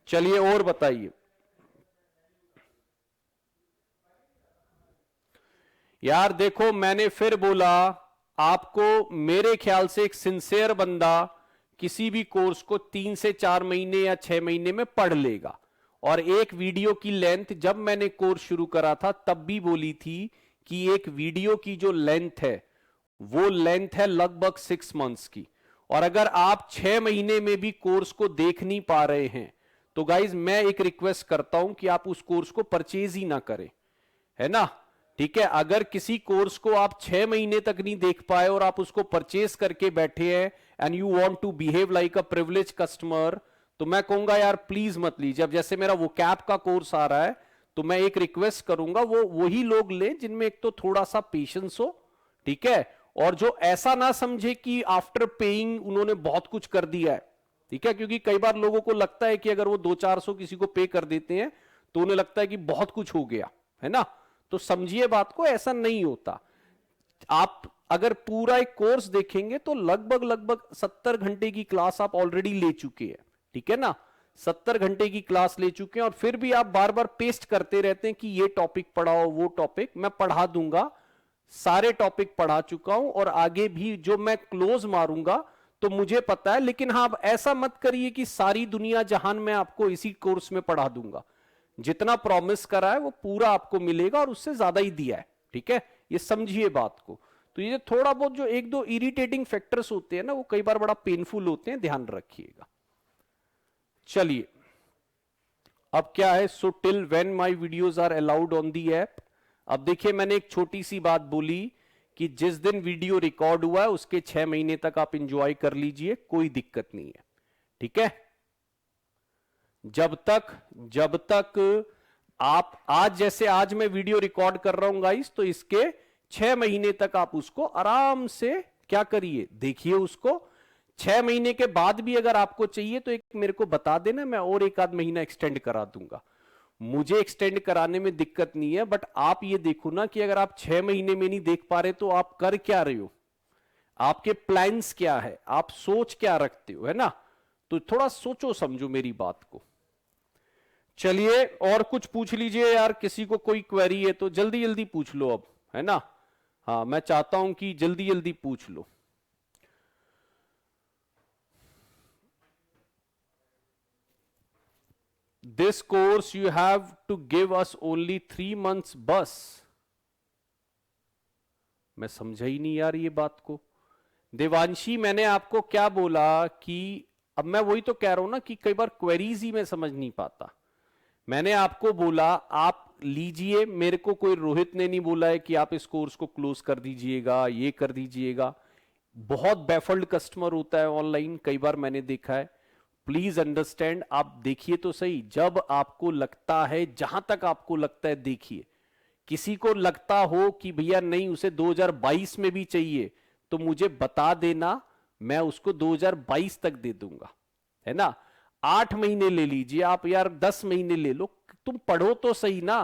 चलिए और बताइए। यार देखो मैंने फिर बोला आपको, मेरे ख्याल से एक सिंसियर बंदा किसी भी कोर्स को 3 से 4 महीने या 6 महीने में पढ़ लेगा। और एक वीडियो की लेंथ, जब मैंने कोर्स शुरू करा था तब भी बोली थी कि एक वीडियो की जो लेंथ है वो लेंथ है लगभग 6 मंथ्स की। और अगर आप 6 महीने में भी कोर्स को देख नहीं पा रहे हैं तो गाइज मैं एक रिक्वेस्ट करता हूं कि आप उस कोर्स को परचेज ही ना करें, है ना, ठीक है। अगर किसी कोर्स को आप 6 महीने तक नहीं देख पाए और आप उसको परचेज करके बैठे हैं and you want to behave like a privilege customer, तो मैं कहूंगा यार प्लीज मत लीजिए। अब जैसे मेरा वो कैप का कोर्स आ रहा है तो मैं एक रिक्वेस्ट करूंगा, वो वही लोग लें जिनमें एक तो थोड़ा सा पेशेंस हो, ठीक है, और जो ऐसा ना समझे कि आफ्टर पेइंग उन्होंने बहुत कुछ कर दिया है, ठीक है। क्योंकि कई बार लोगों को लगता है कि अगर वो 200-400 किसी को पे कर देते हैं तो उन्हें लगता है कि बहुत कुछ हो गया, है ना। तो समझिए बात को, ऐसा नहीं होता। आप अगर पूरा एक कोर्स देखेंगे तो लगभग लगभग 70 घंटे की क्लास आप ऑलरेडी ले चुके हैं, ठीक है ना। 70 घंटे की क्लास ले चुके हैं और फिर भी आप बार बार पेस्ट करते रहते हैं कि ये टॉपिक पढ़ाओ वो टॉपिक। मैं पढ़ा दूंगा, सारे टॉपिक पढ़ा चुका हूं और आगे भी जो मैं क्लोज मारूंगा तो मुझे पता है। लेकिन हाँ, ऐसा मत करिए कि सारी दुनिया जहान मैं आपको इसी कोर्स में पढ़ा दूंगा। जितना प्रॉमिस करा है वो पूरा आपको मिलेगा और उससे ज्यादा ही दिया है, ठीक है। ये समझिए बात को। तो ये थोड़ा बहुत जो 1-2 इरिटेटिंग फैक्टर्स होते हैं ना, वो कई बार बड़ा पेनफुल होते हैं, ध्यान रखिएगा। चलिए अब क्या है, so till when my videos are allowed on the app. अब देखिए मैंने एक छोटी सी बात बोली कि जिस दिन वीडियो रिकॉर्ड हुआ है उसके 6 महीने तक आप इंजॉय कर लीजिए, कोई दिक्कत नहीं है, ठीक है। जब तक आप आज जैसे आज मैं वीडियो रिकॉर्ड कर रहा हूं गाइस, तो इसके 6 महीने तक आप उसको आराम से क्या करिए, देखिए उसको। 6 महीने के बाद भी अगर आपको चाहिए तो एक मेरे को बता देना, मैं और एक आध महीना एक्सटेंड करा दूंगा। मुझे एक्सटेंड कराने में दिक्कत नहीं है, बट आप ये देखो ना कि अगर आप 6 महीने में नहीं देख पा रहे तो आप कर क्या रहे हो, आपके प्लान्स क्या है, आप सोच क्या रखते हो, है ना। तो थोड़ा सोचो समझो मेरी बात को। चलिए और कुछ पूछ लीजिए यार, किसी को कोई क्वेरी है तो जल्दी जल्दी पूछ लो अब, है ना। हाँ मैं चाहता हूं कि जल्दी जल्दी पूछ लो। This course you have to give us only 3 months बस। मैं समझा ही नहीं यार ये बात को। देवांशी मैंने आपको क्या बोला कि अब मैं वही तो कह रहा हूं ना कि कई बार क्वेरीज ही मैं समझ नहीं पाता। मैंने आपको बोला आप लीजिए, मेरे को कोई रोहित ने नहीं बोला है कि आप इस कोर्स को क्लोज कर दीजिएगा, ये कर दीजिएगा। बहुत बैफल्ड कस्टमर होता है ऑनलाइन, कई बार मैंने देखा है। प्लीज अंडरस्टैंड, आप देखिए तो सही, जब आपको लगता है, जहां तक आपको लगता है देखिए। किसी को लगता हो कि भैया नहीं उसे 2022 में भी चाहिए तो मुझे बता देना, मैं उसको 2022 तक दे दूंगा, है ना। 8 महीने ले लीजिए आप यार, 10 महीने ले लो, तुम पढ़ो तो सही ना।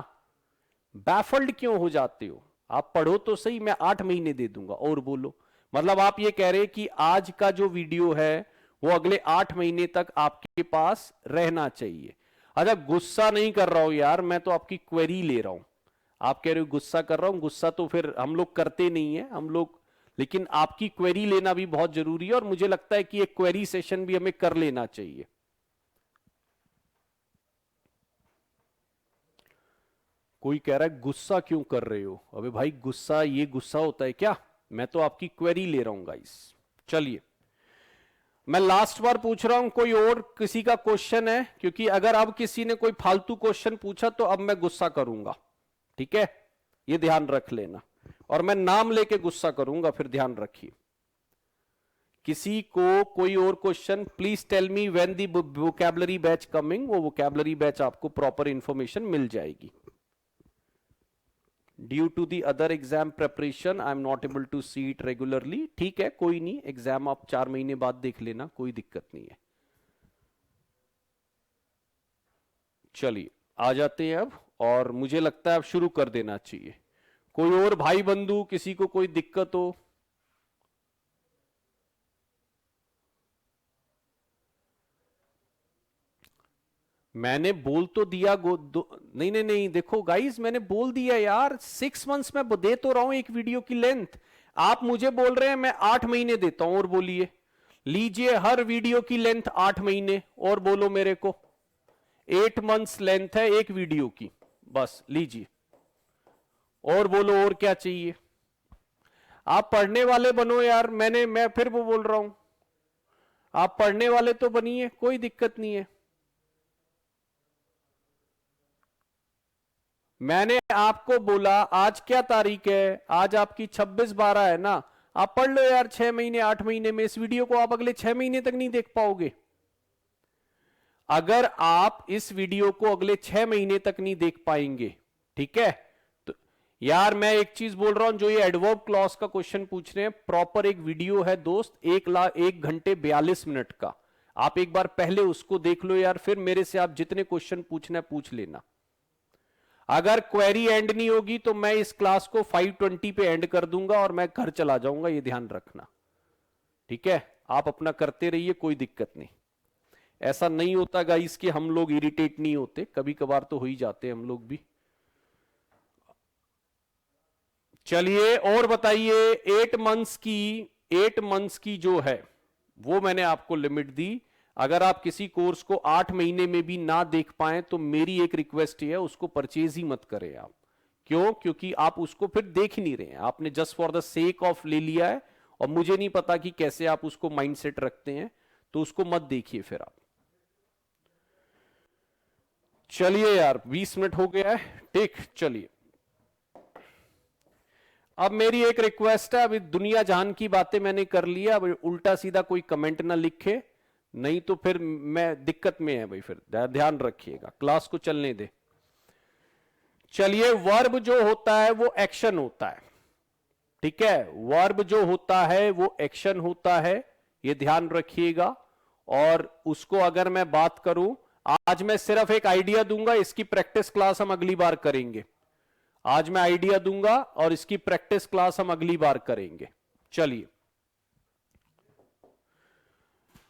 बैफल्ड क्यों हो जाते हो, आप पढ़ो तो सही, मैं 8 महीने दे दूंगा। और बोलो, मतलब आप ये कह रहे कि आज का जो वीडियो है वो अगले 8 महीने तक आपके पास रहना चाहिए। अच्छा गुस्सा नहीं कर रहा हूं यार, मैं तो आपकी क्वेरी ले रहा हूं। आप कह रहे हो गुस्सा कर रहा हूं, गुस्सा तो फिर हम लोग करते नहीं है हम लोग, लेकिन आपकी क्वेरी लेना भी बहुत जरूरी है और मुझे लगता है कि एक क्वेरी सेशन भी हमें कर लेना चाहिए। कोई कह रहा है गुस्सा क्यों कर रहे हो, अबे भाई गुस्सा, ये गुस्सा होता है क्या, मैं तो आपकी क्वेरी ले रहा हूं गाइस। चलिए मैं लास्ट बार पूछ रहा हूं, कोई और किसी का क्वेश्चन है, क्योंकि अगर अब किसी ने कोई फालतू क्वेश्चन पूछा तो अब मैं गुस्सा करूंगा, ठीक है, ये ध्यान रख लेना। और मैं नाम लेके गुस्सा करूंगा, फिर ध्यान रखिए। किसी को कोई और question, please tell me when the vocabulary batch coming, वो वोकैबुलरी बैच आपको प्रॉपर इंफॉर्मेशन मिल जाएगी। Due to the other exam preparation I am not able to see it regularly. ठीक है कोई नहीं, एग्जाम आप 4 महीने बाद देख लेना, कोई दिक्कत नहीं है। चलिए आ जाते हैं अब, और मुझे लगता है अब शुरू कर देना चाहिए। कोई और भाई बंधु किसी को कोई दिक्कत हो? मैंने बोल तो दिया नहीं नहीं नहीं, देखो गाइस मैंने बोल दिया यार, 6 months में दे तो रहा हूं एक वीडियो की लेंथ। आप मुझे बोल रहे हैं मैं 8 महीने देता हूं, और बोलिए, लीजिए हर वीडियो की लेंथ 8 महीने, और बोलो मेरे को 8 months लेंथ है एक वीडियो की, बस लीजिए। और बोलो और क्या चाहिए। आप पढ़ने वाले बनो यार, मैं फिर वो बोल रहा हूं, आप पढ़ने वाले तो बनिए, कोई दिक्कत नहीं है। मैंने आपको बोला आज क्या तारीख है, आज आपकी 26/12 है ना, आप पढ़ लो यार 6 महीने 8 महीने में। इस वीडियो को आप अगले 6 महीने तक नहीं देख पाओगे। अगर आप इस वीडियो को अगले 6 महीने तक नहीं देख पाएंगे, ठीक है, तो यार मैं एक चीज बोल रहा हूं, जो ये एडवर्ब क्लॉज का क्वेश्चन पूछ रहे हैं, प्रॉपर एक वीडियो है दोस्त, 1 घंटे 42 मिनट का, आप एक बार पहले उसको देख लो यार, फिर मेरे से आप जितने क्वेश्चन पूछना है पूछ लेना। अगर क्वेरी एंड नहीं होगी तो मैं इस क्लास को 5:20 पे एंड कर दूंगा और मैं घर चला जाऊंगा, ये ध्यान रखना, ठीक है। आप अपना करते रहिए, कोई दिक्कत नहीं। ऐसा नहीं होता गाइस कि हम लोग इरिटेट नहीं होते, कभी कभार तो हो ही जाते हम लोग भी। चलिए और बताइए, 8 मंथ्स की जो है वो मैंने आपको लिमिट दी। अगर आप किसी कोर्स को 8 महीने में भी ना देख पाए तो मेरी एक रिक्वेस्ट है, उसको परचेज ही मत करें आप। क्यों? क्योंकि आप उसको फिर देख ही नहीं रहे हैं, आपने just for the sake of ले लिया है, और मुझे नहीं पता कि कैसे आप उसको माइंडसेट रखते हैं, तो उसको मत देखिए फिर आप। चलिए यार 20 मिनट हो गया है, ठीक, चलिए। अब मेरी एक रिक्वेस्ट है, अभी दुनिया जहान की बातें मैंने कर ली है, अब उल्टा सीधा कोई कमेंट ना लिखे, नहीं तो फिर मैं दिक्कत में है भाई, फिर ध्यान रखिएगा, क्लास को चलने दे। चलिए, वर्ब जो होता है वो एक्शन होता है, ठीक है, वर्ब जो होता है वो एक्शन होता है, ये ध्यान रखिएगा। और उसको अगर मैं बात करूं, आज मैं सिर्फ एक आइडिया दूंगा, इसकी प्रैक्टिस क्लास हम अगली बार करेंगे। आज मैं आइडिया दूंगा और इसकी प्रैक्टिस क्लास हम अगली बार करेंगे। चलिए,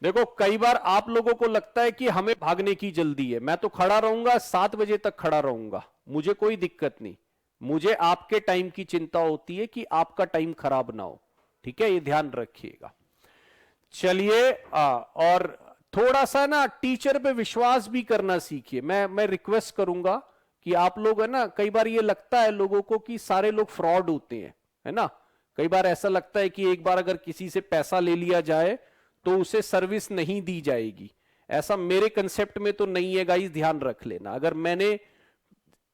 देखो, कई बार आप लोगों को लगता है कि हमें भागने की जल्दी है, मैं तो खड़ा रहूंगा, 7 बजे तक खड़ा रहूंगा, मुझे कोई दिक्कत नहीं। मुझे आपके टाइम की चिंता होती है कि आपका टाइम खराब ना हो, ठीक है, ये ध्यान रखिएगा। चलिए, और थोड़ा सा ना टीचर पे विश्वास भी करना सीखिए। मैं रिक्वेस्ट करूंगा कि आप लोग, है ना, कई बार ये लगता है लोगों को कि सारे लोग फ्रॉड होते हैं, है ना। कई बार ऐसा लगता है कि एक बार अगर किसी से पैसा ले लिया जाए तो उसे सर्विस नहीं दी जाएगी। ऐसा मेरे कंसेप्ट में तो नहीं है गाइस, ध्यान रख लेना। अगर मैंने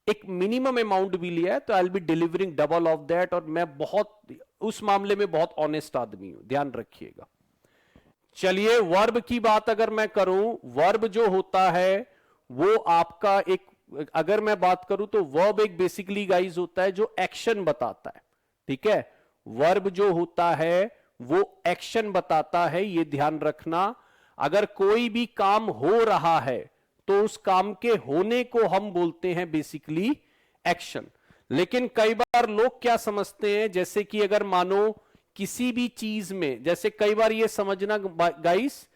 एक मिनिमम अमाउंट भी लिया है तो I will be delivering double of that, और मैं बहुत उस मामले में बहुत ऑनेस्ट आदमी हूं, ध्यान रखिएगा। चलिए, वर्ब की बात अगर मैं करूं, वर्ब जो होता है वो आपका एक, अगर मैं बात करूं तो वर्ब एक बेसिकली गाइस होता है जो एक्शन बताता है, ठीक है। वर्ब जो होता है वो एक्शन बताता है, ये ध्यान रखना। अगर कोई भी काम हो रहा है तो उस काम के होने को हम बोलते हैं बेसिकली एक्शन। लेकिन कई बार लोग क्या समझते हैं, जैसे कि अगर मानो किसी भी चीज में, जैसे कई बार ये समझना गाइस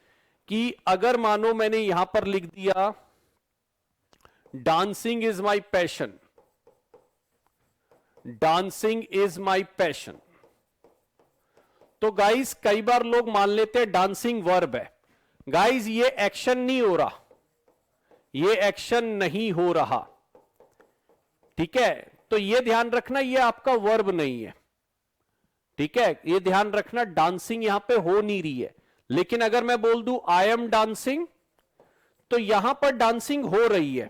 कि अगर मानो मैंने यहां पर लिख दिया dancing is my passion, dancing is my passion, तो गाइस कई बार लोग मान लेते हैं डांसिंग वर्ब है। गाइस ये एक्शन नहीं हो रहा, ये एक्शन नहीं हो रहा, ठीक है। तो ये ध्यान रखना, ये आपका वर्ब नहीं है, ठीक है, ये ध्यान रखना। डांसिंग यहां पे हो नहीं रही है। लेकिन अगर मैं बोल दूं आई एम डांसिंग, तो यहां पर डांसिंग हो रही है,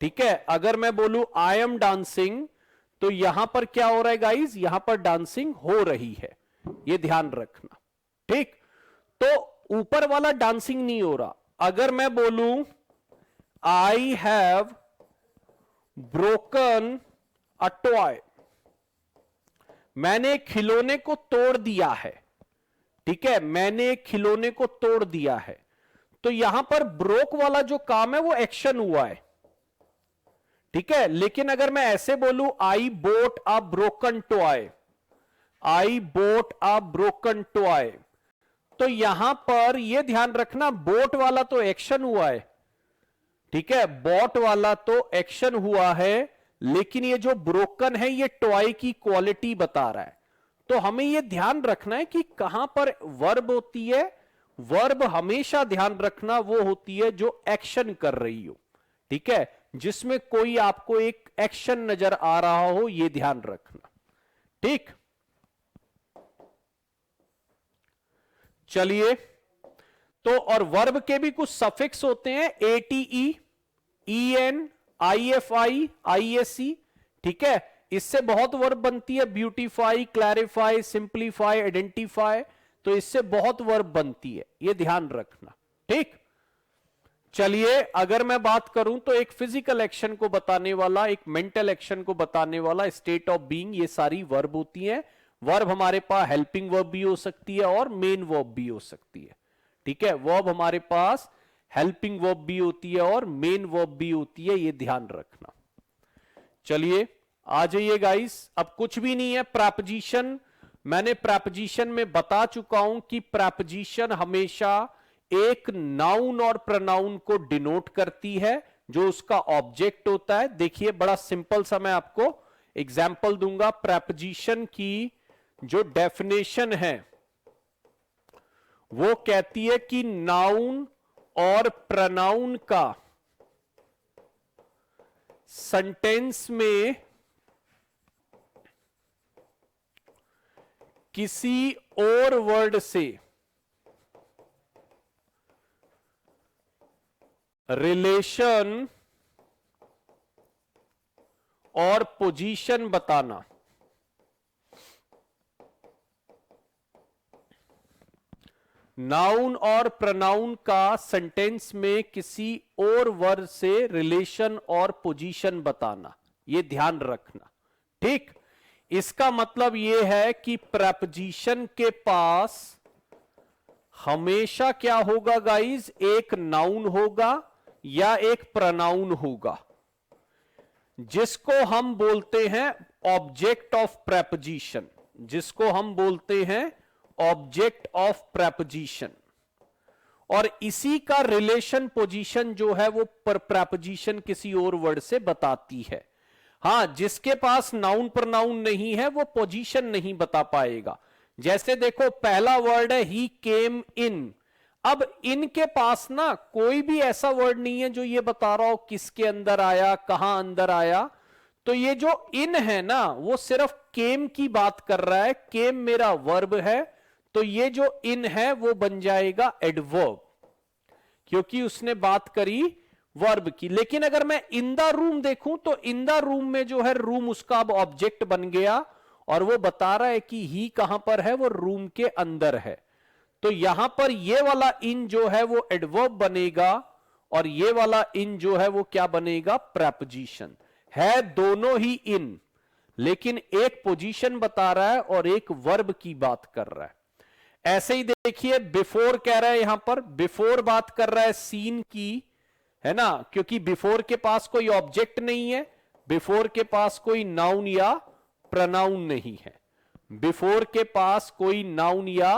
ठीक है। अगर मैं बोलूं आई एम डांसिंग, तो यहां पर क्या हो रहा है गाइस, यहां पर डांसिंग हो रही है, ये ध्यान रखना, ठीक। तो ऊपर वाला डांसिंग नहीं हो रहा। अगर मैं बोलूं I have broken a toy, मैंने खिलौने को तोड़ दिया है, ठीक है, मैंने खिलौने को तोड़ दिया है, तो यहां पर ब्रोक वाला जो काम है वो एक्शन हुआ है, ठीक है। लेकिन अगर मैं ऐसे बोलूं I bought a broken toy, I bought a broken toy, तो यहां पर यह ध्यान रखना बोट वाला तो एक्शन हुआ है, ठीक है, बॉट वाला तो एक्शन हुआ है, लेकिन ये जो ब्रोकन है ये टॉय की क्वालिटी बता रहा है। तो हमें यह ध्यान रखना है कि कहां पर वर्ब होती है। वर्ब हमेशा ध्यान रखना वो होती है जो एक्शन कर रही हो, ठीक है, जिसमें कोई आपको एक एक्शन नजर आ रहा हो, यह ध्यान रखना, ठीक। चलिए, तो और वर्ब के भी कुछ सफिक्स होते हैं, एटीई, ईएन, आईएफआई, आईएसई, ठीक है। इससे बहुत वर्ब बनती है, ब्यूटीफाई, क्लैरिफाई, सिंप्लीफाई, आइडेंटिफाई, तो इससे बहुत वर्ब बनती है, यह ध्यान रखना, ठीक। चलिए, अगर मैं बात करूं तो एक फिजिकल एक्शन को बताने वाला, एक मेंटल एक्शन को बताने वाला, स्टेट ऑफ बीइंग, ये सारी वर्ब होती है। वर्ब हमारे पास हेल्पिंग वर्ब भी हो सकती है और मेन वर्ब भी हो सकती है, ठीक है। वर्ब हमारे पास हेल्पिंग वर्ब भी होती है और मेन वर्ब भी होती है, ये ध्यान रखना। चलिए, आ जाइए गाइस, अब कुछ भी नहीं है। प्रपोजिशन, मैंने प्रपोजिशन में बता चुका हूं कि प्रपोजिशन हमेशा एक नाउन और प्रोनाउन को डिनोट करती है, जो उसका ऑब्जेक्ट होता है। देखिए, बड़ा सिंपल सा मैं आपको एग्जाम्पल दूंगा। प्रपोजिशन की जो डेफिनेशन है वो कहती है कि नाउन और प्रोनाउन का सेंटेंस में किसी और वर्ड से रिलेशन और पोजीशन बताना, नाउन और प्रोनाउन का सेंटेंस में किसी और वर्ड से रिलेशन और पोजीशन बताना, ये ध्यान रखना। ठीक, इसका मतलब ये है कि प्रेपोजिशन के पास हमेशा क्या होगा गाइज, एक नाउन होगा या एक प्रोनाउन होगा, जिसको हम बोलते हैं ऑब्जेक्ट ऑफ प्रेपोजिशन, जिसको हम बोलते हैं ऑब्जेक्ट ऑफ प्रेपोजिशन। और इसी का रिलेशन पोजीशन जो है वो प्रेपोजिशन किसी और वर्ड से बताती है। हां, जिसके पास नाउन प्रोनाउन नहीं है वो पोजीशन नहीं बता पाएगा। जैसे देखो, पहला वर्ड है ही केम इन। अब इन के पास ना कोई भी ऐसा वर्ड नहीं है जो ये बता रहा हो किसके अंदर आया, कहां अंदर आया। तो ये जो इन है ना, वो सिर्फ केम की बात कर रहा है। केम मेरा वर्ब है, तो ये जो इन है वो बन जाएगा एडवर्ब, क्योंकि उसने बात करी वर्ब की। लेकिन अगर मैं इन द रूम देखूं तो इन द रूम में जो है रूम उसका अब ऑब्जेक्ट बन गया, और वो बता रहा है कि ही कहां पर है, वो रूम के अंदर है। तो यहां पर ये वाला इन जो है वो एडवर्ब बनेगा, और ये वाला इन जो है वो क्या बनेगा, प्रेपोजिशन है। दोनों ही इन, लेकिन एक पोजीशन बता रहा है और एक वर्ब की बात कर रहा है। ऐसे ही देखिए, बिफोर कह रहा है, यहां पर बिफोर बात कर रहा है सीन की, है ना, क्योंकि बिफोर के पास कोई ऑब्जेक्ट नहीं है, बिफोर के पास कोई नाउन या प्रोनाउन नहीं है, बिफोर के पास कोई नाउन या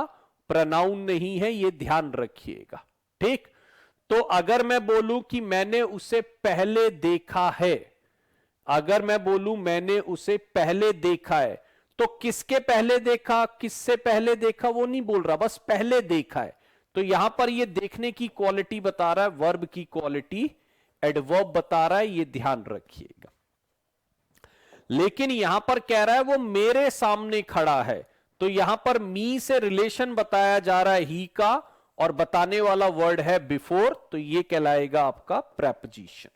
प्रोनाउन नहीं है, ये ध्यान रखिएगा। ठीक, तो अगर मैं बोलूं कि मैंने उसे पहले देखा है, अगर मैं बोलूं मैंने उसे पहले देखा है, तो किसके पहले देखा, किससे पहले देखा वो नहीं बोल रहा, बस पहले देखा है। तो यहां पर ये देखने की क्वालिटी बता रहा है, वर्ब की क्वालिटी एडवर्ब बता रहा है, ये ध्यान रखिएगा। लेकिन यहां पर कह रहा है वो मेरे सामने खड़ा है, तो यहां पर मी से रिलेशन बताया जा रहा है ही का, और बताने वाला वर्ड है बिफोर, तो ये कहलाएगा आपका प्रेपोजिशन।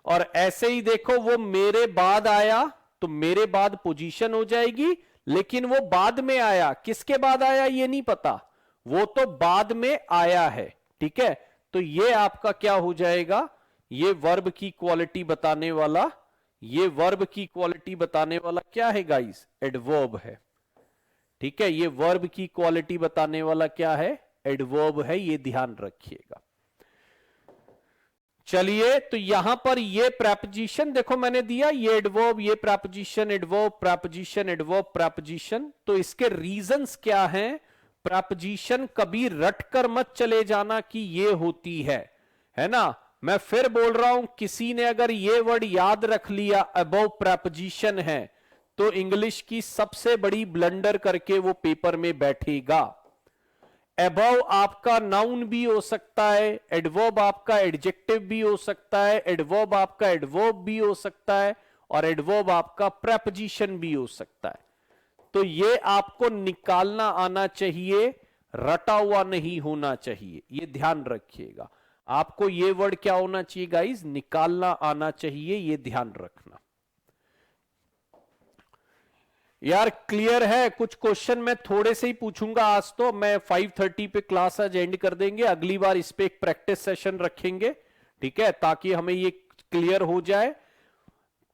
और ऐसे ही देखो, वो मेरे बाद आया, तो मेरे बाद पोजीशन हो जाएगी, लेकिन वो बाद में आया, किसके बाद आया ये नहीं पता, वो तो बाद में आया है। ठीक है, तो ये आपका क्या हो जाएगा, ये वर्ब की क्वालिटी बताने वाला, ये वर्ब की क्वालिटी बताने वाला क्या है गाइस, एडवर्ब है। ठीक है, ये वर्ब की क्वालिटी बताने वाला क्या है, एडवर्ब है, ये ध्यान रखिएगा। चलिए, तो यहां पर ये प्रेपोजिशन देखो मैंने दिया, ये एडवर्ब, ये preposition, adverb, preposition, adverb, preposition. तो इसके रीजंस क्या हैं, प्रेपोजिशन कभी रटकर मत चले जाना कि ये होती है ना। मैं फिर बोल रहा हूं, किसी ने अगर ये वर्ड याद रख लिया अबव प्रेपोजिशन है, तो इंग्लिश की सबसे बड़ी ब्लंडर करके वो पेपर में बैठेगा। अबव आपका नाउन भी हो सकता है, एडवर्ब आपका एडजेक्टिव भी हो सकता है, एडवर्ब आपका एडवर्ब भी हो सकता है, और एडवर्ब आपका प्रेपोजिशन भी हो सकता है। तो ये आपको निकालना आना चाहिए, रटा हुआ नहीं होना चाहिए, ये ध्यान रखिएगा। आपको ये वर्ड क्या होना चाहिए गाइस, निकालना आना चाहिए, ये ध्यान रखना। यार क्लियर है, कुछ क्वेश्चन मैं थोड़े से ही पूछूंगा आज, तो मैं 5:30 पे क्लास आज एंड कर देंगे, अगली बार इस पे एक प्रैक्टिस सेशन रखेंगे। ठीक है, ताकि हमें ये क्लियर हो जाए।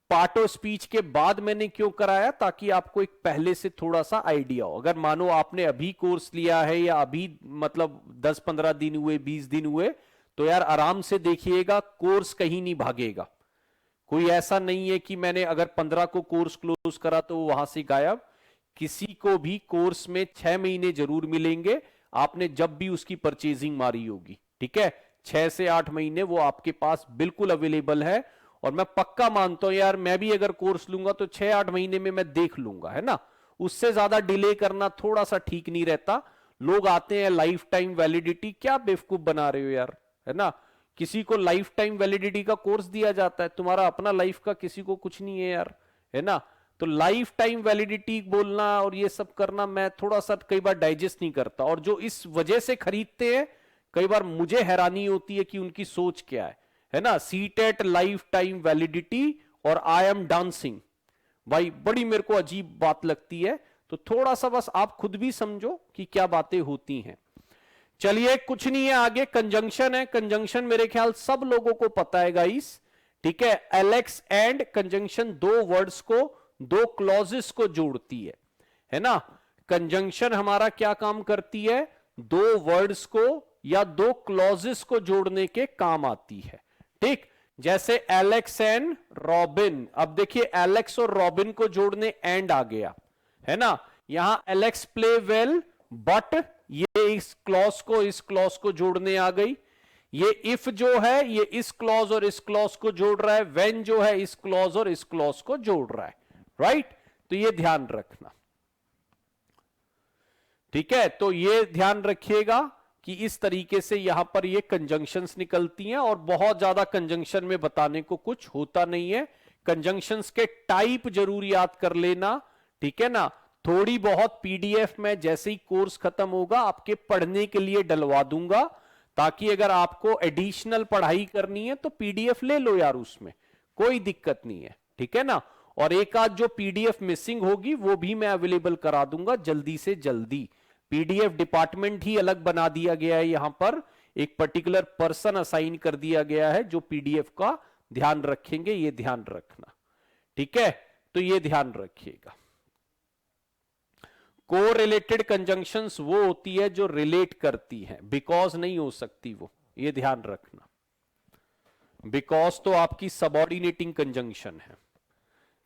पार्ट ऑफ स्पीच के बाद मैंने क्यों कराया, ताकि आपको एक पहले से थोड़ा सा आइडिया हो। अगर मानो आपने अभी कोर्स लिया है, या अभी मतलब 10-15 दिन हुए, 20 दिन हुए, तो यार आराम से देखिएगा, कोर्स कहीं नहीं भागेगा। कोई ऐसा नहीं है कि मैंने अगर 15 को कोर्स क्लोज करा तो वहां से गायब। किसी को भी कोर्स में 6 महीने जरूर मिलेंगे, आपने जब भी उसकी परचेजिंग मारी होगी। ठीक है, 6 से 8 महीने वो आपके पास बिल्कुल अवेलेबल है। और मैं पक्का मानता हूं यार, मैं भी अगर कोर्स लूंगा तो 6-8 महीने में मैं देख लूंगा, है ना। उससे ज्यादा डिले करना थोड़ा सा ठीक नहीं रहता। लोग आते हैं लाइफ टाइम वैलिडिटी, क्या बेवकूफ बना रहे हो यार, है ना। किसी को लाइफ टाइम वैलिडिटी का कोर्स दिया जाता है, तुम्हारा अपना लाइफ का किसी को कुछ नहीं है यार, है ना। तो लाइफ टाइम वैलिडिटी बोलना और ये सब करना मैं थोड़ा सा कई बार डाइजेस्ट नहीं करता। और जो इस वजह से खरीदते हैं, कई बार मुझे हैरानी होती है कि उनकी सोच क्या है ना। सीटेट लाइफ टाइम वैलिडिटी और आई एम डांसिंग, भाई बड़ी मेरे को अजीब बात लगती है। तो थोड़ा सा बस आप खुद भी समझो कि क्या बातें होती हैं। चलिए, कुछ नहीं है, आगे कंजंक्शन है। कंजंक्शन मेरे ख्याल सब लोगों को पता है गाइस। ठीक है। एलेक्स एंड कंजंक्शन दो वर्ड्स को, दो क्लॉजेस को जोड़ती है ना। कंजंक्शन हमारा क्या काम करती है, दो वर्ड्स को या दो क्लॉजेस को जोड़ने के काम आती है। ठीक, जैसे एलेक्स एंड रॉबिन, अब देखिए एलेक्स और रॉबिन को जोड़ने एंड आ गया है ना। यहां एलेक्स प्ले वेल बट, ये इस क्लॉज को जोड़ने आ गई। ये इफ जो है ये इस क्लॉज और इस क्लॉज को जोड़ रहा है, व्हेन जो है इस क्लॉज और इस क्लॉज को जोड़ रहा है, राइट। तो ये ध्यान रखना, ठीक है। तो ये ध्यान रखिएगा कि इस तरीके से यहां पर ये कंजंक्शंस निकलती हैं, और बहुत ज्यादा कंजंक्शन में बताने को कुछ होता नहीं है। कंजंक्शंस के टाइप जरूर याद कर लेना, ठीक है ना। थोड़ी बहुत पीडीएफ में जैसे ही कोर्स खत्म होगा आपके पढ़ने के लिए डलवा दूंगा, ताकि अगर आपको एडिशनल पढ़ाई करनी है तो पीडीएफ ले लो यार, उसमें कोई दिक्कत नहीं है, ठीक है ना। और एक आध जो पीडीएफ मिसिंग होगी वो भी मैं अवेलेबल करा दूंगा जल्दी से जल्दी। पीडीएफ डिपार्टमेंट ही अलग बना दिया गया है, यहां पर एक पर्टिकुलर पर्सन असाइन कर दिया गया है जो पीडीएफ का ध्यान रखेंगे, ये ध्यान रखना, ठीक है। तो ये ध्यान रखिएगा। को रिलेटेड कंजंक्शंस वो होती है जो रिलेट करती है, बिकॉज नहीं हो सकती वो, ये ध्यान रखना। बिकॉज तो आपकी सबऑर्डिनेटिंग कंजंक्शन है।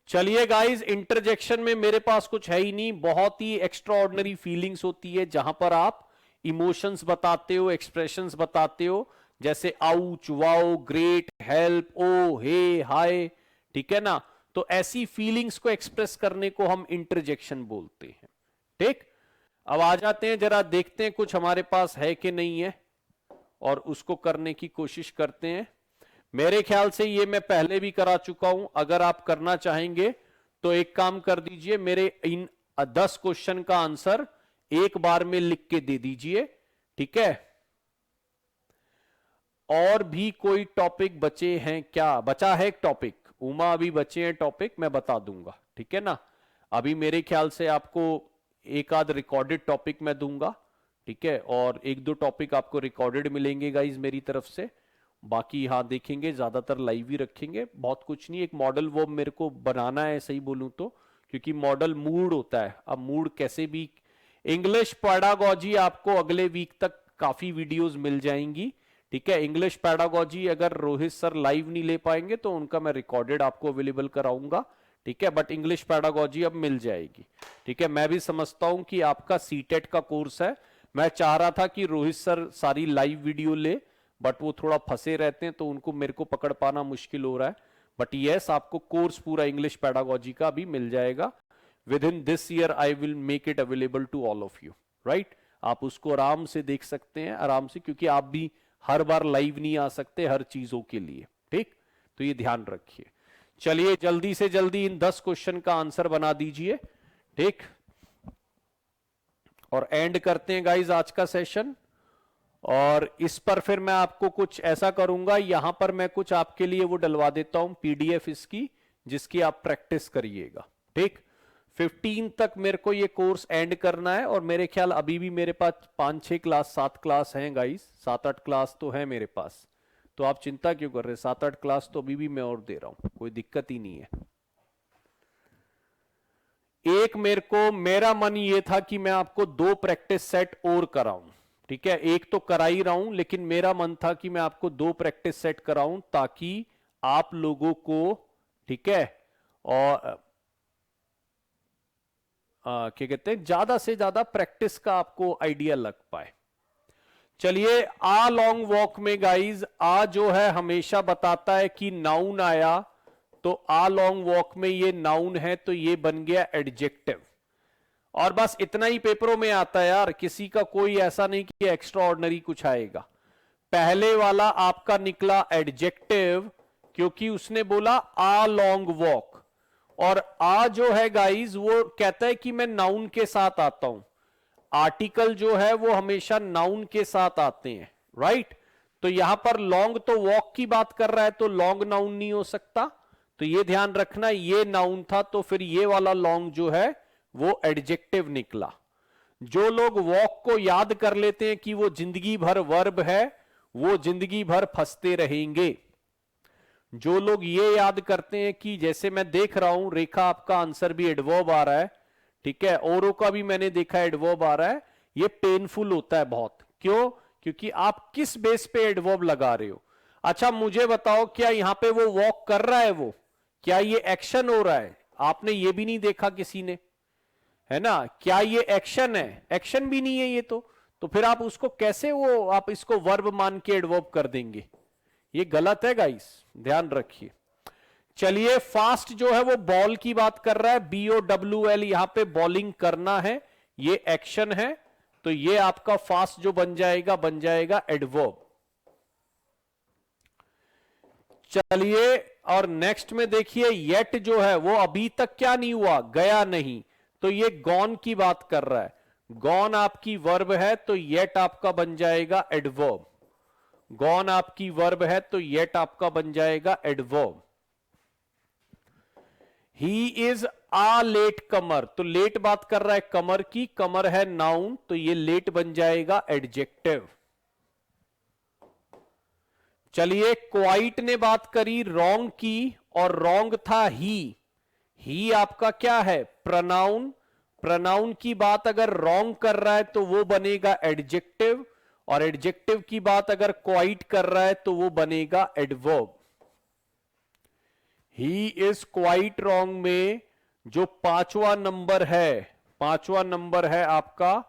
चलिए गाइस, इंटरजेक्शन में मेरे पास कुछ है ही नहीं, बहुत ही एक्स्ट्रा ऑर्डिनरी फीलिंग्स होती है जहां पर आप इमोशंस बताते हो, एक्सप्रेशंस बताते हो, जैसे आउच, वाओ, ग्रेट, हेल्प, ओ, हे, हाय, ठीक है ना। तो ऐसी फीलिंग्स को एक्सप्रेस करने को हम इंटरजेक्शन बोलते हैं, ठीक। अब आ जाते हैं, जरा देखते हैं कुछ हमारे पास है कि नहीं है, और उसको करने की कोशिश करते हैं। मेरे ख्याल से ये मैं पहले भी करा चुका हूं, अगर आप करना चाहेंगे तो एक काम कर दीजिए, मेरे इन 10 क्वेश्चन का आंसर एक बार में लिख के दे दीजिए, ठीक है। और भी कोई टॉपिक बचे हैं क्या? बचा है एक टॉपिक, उमा, अभी बचे हैं टॉपिक, मैं बता दूंगा, ठीक है ना। अभी मेरे ख्याल से आपको एक आध रिकॉर्डेड टॉपिक मैं दूंगा, ठीक है, और एक दो टॉपिक आपको रिकॉर्डेड मिलेंगे गाइज मेरी तरफ से। बाकी हाँ देखेंगे, ज्यादातर लाइव ही रखेंगे, बहुत कुछ नहीं। एक मॉडल वो मेरे को बनाना है, सही बोलूं तो, क्योंकि मॉडल मूड होता है। अब मूड कैसे भी, इंग्लिश पैडागॉजी आपको अगले वीक तक काफी वीडियोस मिल जाएंगी, ठीक है। इंग्लिश पैडागॉजी अगर रोहित सर लाइव नहीं ले पाएंगे तो उनका मैं रिकॉर्डेड आपको अवेलेबल कराऊंगा, ठीक है। बट इंग्लिश पैडागॉजी अब मिल जाएगी, ठीक है। मैं भी समझता हूं कि आपका सीटेट का कोर्स है, मैं चाह रहा था कि रोहित सर सारी लाइव वीडियो ले, बट वो थोड़ा फंसे रहते हैं तो उनको मेरे को पकड़ पाना मुश्किल हो रहा है। बट यस, आपको कोर्स पूरा इंग्लिश पैडागॉजी का भी मिल जाएगा। Within this year I will make it available to all of you, right. आप उसको आराम से देख सकते हैं, आराम से, क्योंकि आप भी हर बार लाइव नहीं आ सकते हर चीजों के लिए, ठीक। तो ये ध्यान रखिए। चलिए जल्दी से जल्दी इन 10 क्वेश्चन का आंसर बना दीजिए, ठीक। और एंड करते हैं गाइज आज का सेशन। और इस पर फिर मैं आपको कुछ ऐसा करूंगा, यहां पर मैं कुछ आपके लिए वो डलवा देता हूं पीडीएफ इसकी, जिसकी आप प्रैक्टिस करिएगा, ठीक। 15 तक मेरे को ये कोर्स एंड करना है, और मेरे ख्याल अभी भी मेरे पास 5-6 क्लास, 7 क्लास हैं गाइस, 7-8 क्लास तो है मेरे पास। तो आप चिंता क्यों कर रहे हैं, 7-8 क्लास तो अभी भी मैं और दे रहा हूं, कोई दिक्कत ही नहीं है। एक मेरा मन ये था कि मैं आपको 2 प्रैक्टिस सेट और कराऊं, ठीक है। एक तो करा ही रहा हूं, लेकिन मेरा मन था कि मैं आपको 2 प्रैक्टिस सेट कराऊं, ताकि आप लोगों को, ठीक है, और क्या कहते हैं, ज्यादा से ज्यादा प्रैक्टिस का आपको आइडिया लग पाए। चलिए, आ लॉन्ग वॉक में गाइज, आ जो है हमेशा बताता है कि नाउन आया, तो आ लॉन्ग वॉक में ये नाउन है, तो ये बन गया एडजेक्टिव। और बस इतना ही पेपरों में आता है यार, किसी का कोई ऐसा नहीं कि एक्स्ट्रा ऑर्डिनरी कुछ आएगा। पहले वाला आपका निकला एडजेक्टिव, क्योंकि उसने बोला आ लॉन्ग वॉक, और आ जो है गाइज वो कहता है कि मैं नाउन के साथ आता हूं। आर्टिकल जो है वो हमेशा नाउन के साथ आते हैं, राइट। तो यहां पर लॉन्ग तो वॉक की बात कर रहा है, तो लॉन्ग नाउन नहीं हो सकता, तो ये ध्यान रखना, ये नाउन था, तो फिर ये वाला लॉन्ग जो है वो एडजेक्टिव निकला। जो लोग वॉक को याद कर लेते हैं कि वो जिंदगी भर वर्ब है, वो जिंदगी भर फंसते रहेंगे। जो लोग ये याद करते हैं कि जैसे मैं देख रहा हूं रेखा आपका आंसर भी एडवर्ब आ रहा है, ठीक है, औरों का भी मैंने देखा एडवर्ब आ रहा है, ये पेनफुल होता है बहुत। क्यों? क्योंकि आप किस बेस पे एडवर्ब लगा रहे हो। अच्छा मुझे बताओ, क्या यहां पे वो वॉक कर रहा है, वो क्या ये एक्शन हो रहा है? आपने ये भी नहीं देखा किसी ने, है ना? क्या ये एक्शन है? एक्शन भी नहीं है ये तो फिर आप उसको कैसे वो आप इसको वर्ब मान के एडवर्ब कर देंगे? ये गलत है गाइस, ध्यान रखिए। चलिए फास्ट जो है वो बॉल की बात कर रहा है, BOWL, यहां पे बॉलिंग करना है, ये एक्शन है, तो ये आपका फास्ट जो बन जाएगा एडवर्ब। चलिए और नेक्स्ट में देखिए, येट जो है वो अभी तक क्या नहीं हुआ, गया नहीं, तो ये गॉन की बात कर रहा है। गॉन आपकी वर्ब है तो येट आपका बन जाएगा एडवर्ब। गॉन आपकी वर्ब है तो येट आपका बन जाएगा adverb. He is a late comer, तो लेट बात कर रहा है कमर की, कमर है नाउन, तो ये लेट बन जाएगा एडजेक्टिव। चलिए क्वाइट ने बात करी रॉन्ग की, और रॉन्ग था ही आपका क्या है, प्रनाउन। प्रनाउन की बात अगर रॉन्ग कर रहा है तो वो बनेगा एडजेक्टिव, और एडजेक्टिव की बात अगर क्वाइट कर रहा है तो वो बनेगा adverb. He is quite wrong में जो पांचवा नंबर है आपका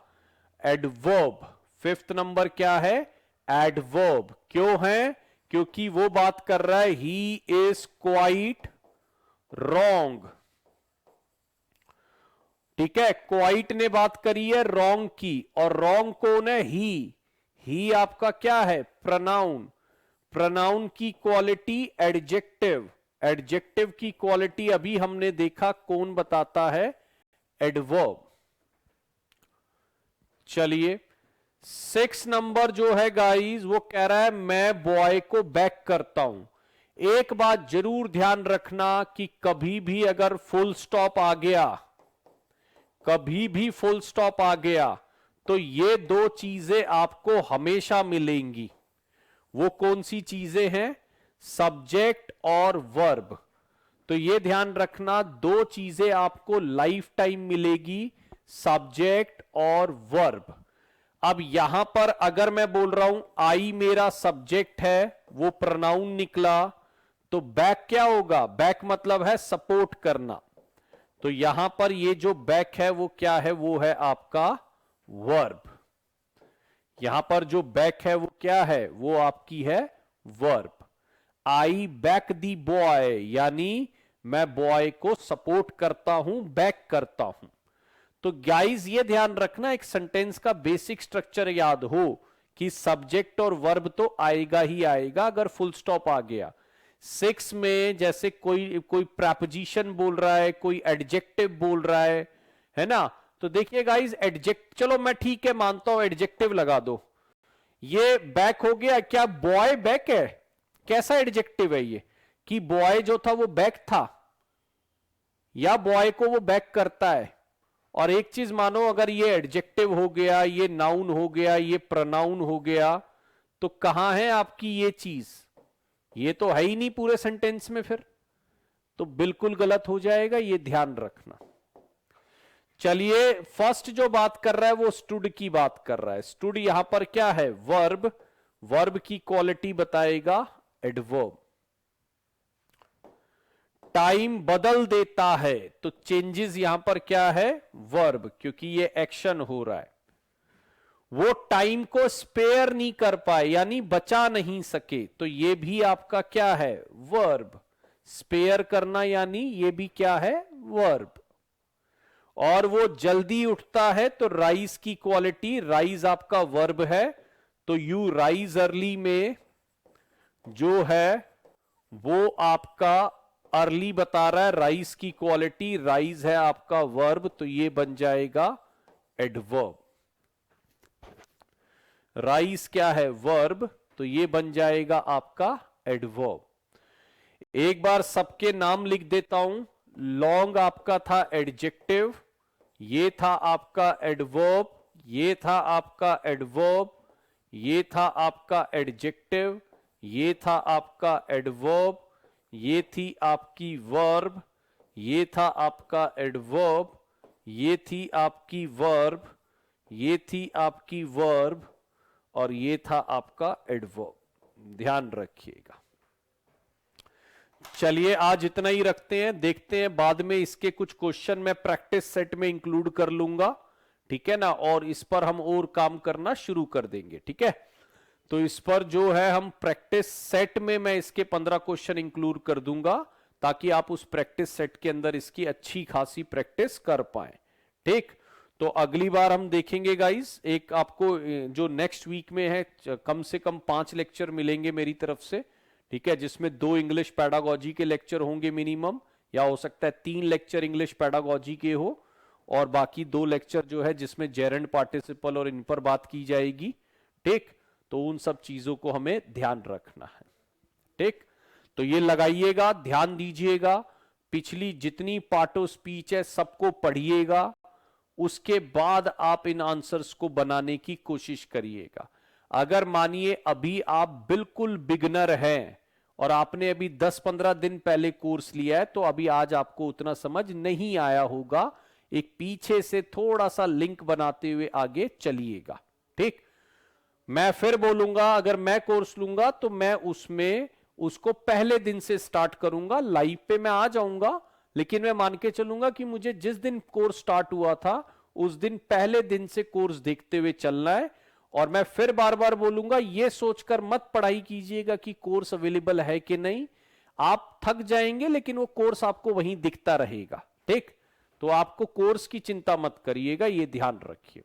एडवर्ब। फिफ्थ नंबर क्या है, एडवर्ब। क्यों है? क्योंकि वो बात कर रहा है ही इज क्वाइट रॉन्ग, ठीक है। क्वाइट ने बात करी है रॉन्ग की, और रॉन्ग कौन है, ही आपका क्या है, प्रनाउन। प्रनाउन की क्वालिटी एडजेक्टिव, एडजेक्टिव की क्वालिटी अभी हमने देखा कौन बताता है, एडवर्ब। चलिए 6 नंबर जो है गाइस वो कह रहा है मैं बॉय को बैक करता हूं। एक बात जरूर ध्यान रखना कि कभी भी अगर फुल स्टॉप आ गया, कभी भी फुल स्टॉप आ गया, तो ये दो चीजें आपको हमेशा मिलेंगी। वो कौन सी चीजें हैं, सब्जेक्ट और वर्ब। तो ये ध्यान रखना, दो चीजें आपको लाइफ टाइम मिलेगी, सब्जेक्ट और वर्ब। अब यहां पर अगर मैं बोल रहा हूं आई मेरा सब्जेक्ट है, वो प्रोनाउन निकला, तो बैक क्या होगा, बैक मतलब है सपोर्ट करना। तो यहां पर ये जो बैक है वो क्या है, वो है आपका वर्ब। यहां पर जो बैक है वो क्या है, वो आपकी है verb. I back the boy, यानी मैं बॉय को सपोर्ट करता हूं, बैक करता हूं। तो गाइस ये ध्यान रखना, एक सेंटेंस का बेसिक स्ट्रक्चर याद हो कि सब्जेक्ट और वर्ब तो आएगा ही आएगा अगर फुल स्टॉप आ गया। 6 में जैसे कोई प्रेपोजिशन बोल रहा है, कोई एडजेक्टिव बोल रहा है ना, तो देखिए गाइस एडजेक्ट, चलो मैं ठीक है मानता हूं एडजेक्टिव लगा दो। ये बैक हो गया, क्या बॉय बैक है? कैसा एडजेक्टिव है ये, कि बॉय जो था वो बैक था, या बॉय को वो बैक करता है? और एक चीज मानो, अगर ये एडजेक्टिव हो गया, ये नाउन हो गया, ये प्रोनाउन हो गया, तो कहां है आपकी ये चीज? ये तो है ही नहीं पूरे सेंटेंस में, फिर तो बिल्कुल गलत हो जाएगा, ये ध्यान रखना। चलिए फर्स्ट जो बात कर रहा है वो स्टूड की बात कर रहा है। स्टूड यहां पर क्या है, वर्ब। वर्ब की क्वालिटी बताएगा एडवर्ब। टाइम बदल देता है, तो चेंजेस यहां पर क्या है, वर्ब, क्योंकि ये एक्शन हो रहा है। वो टाइम को स्पेयर नहीं कर पाए, यानी बचा नहीं सके, तो ये भी आपका क्या है, वर्ब। स्पेयर करना यानी ये भी क्या है, वर्ब। और वो जल्दी उठता है, तो राइज की क्वालिटी, राइज आपका वर्ब है, तो यू राइज अर्ली में जो है वो आपका अर्ली बता रहा है, राइज की क्वालिटी, राइज है आपका वर्ब, तो ये बन जाएगा एडवर्ब। राइज क्या है, वर्ब, तो ये बन जाएगा आपका एडवर्ब। एक बार सबके नाम लिख देता हूं। लॉन्ग आपका था एडजेक्टिव, ये था आपका एडवर्ब, ये था आपका एडवर्ब, ये था आपका एडजेक्टिव, ये था आपका एडवर्ब, ये थी आपकी वर्ब, ये था आपका एडवर्ब, ये थी आपकी वर्ब, ये थी आपकी वर्ब, और ये था आपका एडवर्ब। ध्यान रखिएगा। चलिए आज इतना ही रखते हैं, देखते हैं बाद में इसके कुछ क्वेश्चन मैं प्रैक्टिस सेट में इंक्लूड कर लूंगा, ठीक है ना, और इस पर हम और काम करना शुरू कर देंगे, ठीक है। तो इस पर जो है हम प्रैक्टिस सेट में मैं इसके 15 क्वेश्चन इंक्लूड कर दूंगा, ताकि आप उस प्रैक्टिस सेट के अंदर इसकी अच्छी खासी प्रैक्टिस कर पाए, ठीक। तो अगली बार हम देखेंगे गाइस, एक आपको जो नेक्स्ट वीक में है कम से कम 5 लेक्चर मिलेंगे मेरी तरफ से, ठीक है, जिसमें 2 इंग्लिश पैडागोजी के लेक्चर होंगे मिनिमम, या हो सकता है 3 लेक्चर इंग्लिश पैडागोजी के हो, और बाकी 2 लेक्चर जो है जिसमें जेरेंड पार्टिसिपल और इन पर बात की जाएगी, ठीक। तो उन सब चीजों को हमें ध्यान रखना है, ठीक। तो ये लगाइएगा, ध्यान दीजिएगा, पिछली जितनी पार्ट ऑफ स्पीच है सबको पढ़िएगा, उसके बाद आप इन आंसर्स को बनाने की कोशिश करिएगा। अगर मानिए अभी आप बिल्कुल बिगनर हैं और आपने अभी 10-15 दिन पहले कोर्स लिया है, तो अभी आज आपको उतना समझ नहीं आया होगा, एक पीछे से थोड़ा सा लिंक बनाते हुए आगे चलिएगा, ठीक। मैं फिर बोलूंगा, अगर मैं कोर्स लूंगा तो मैं उसमें उसको पहले दिन से स्टार्ट करूंगा, लाइव पे मैं आ जाऊंगा, लेकिन मैं मान के चलूंगा कि मुझे जिस दिन कोर्स स्टार्ट हुआ था उस दिन पहले दिन से कोर्स देखते हुए चलना है। और मैं फिर बार बार बोलूंगा, यह सोचकर मत पढ़ाई कीजिएगा कि कोर्स अवेलेबल है कि नहीं, आप थक जाएंगे लेकिन वो कोर्स आपको वहीं दिखता रहेगा, ठीक। तो आपको कोर्स की चिंता मत करिएगा, ये ध्यान रखिए।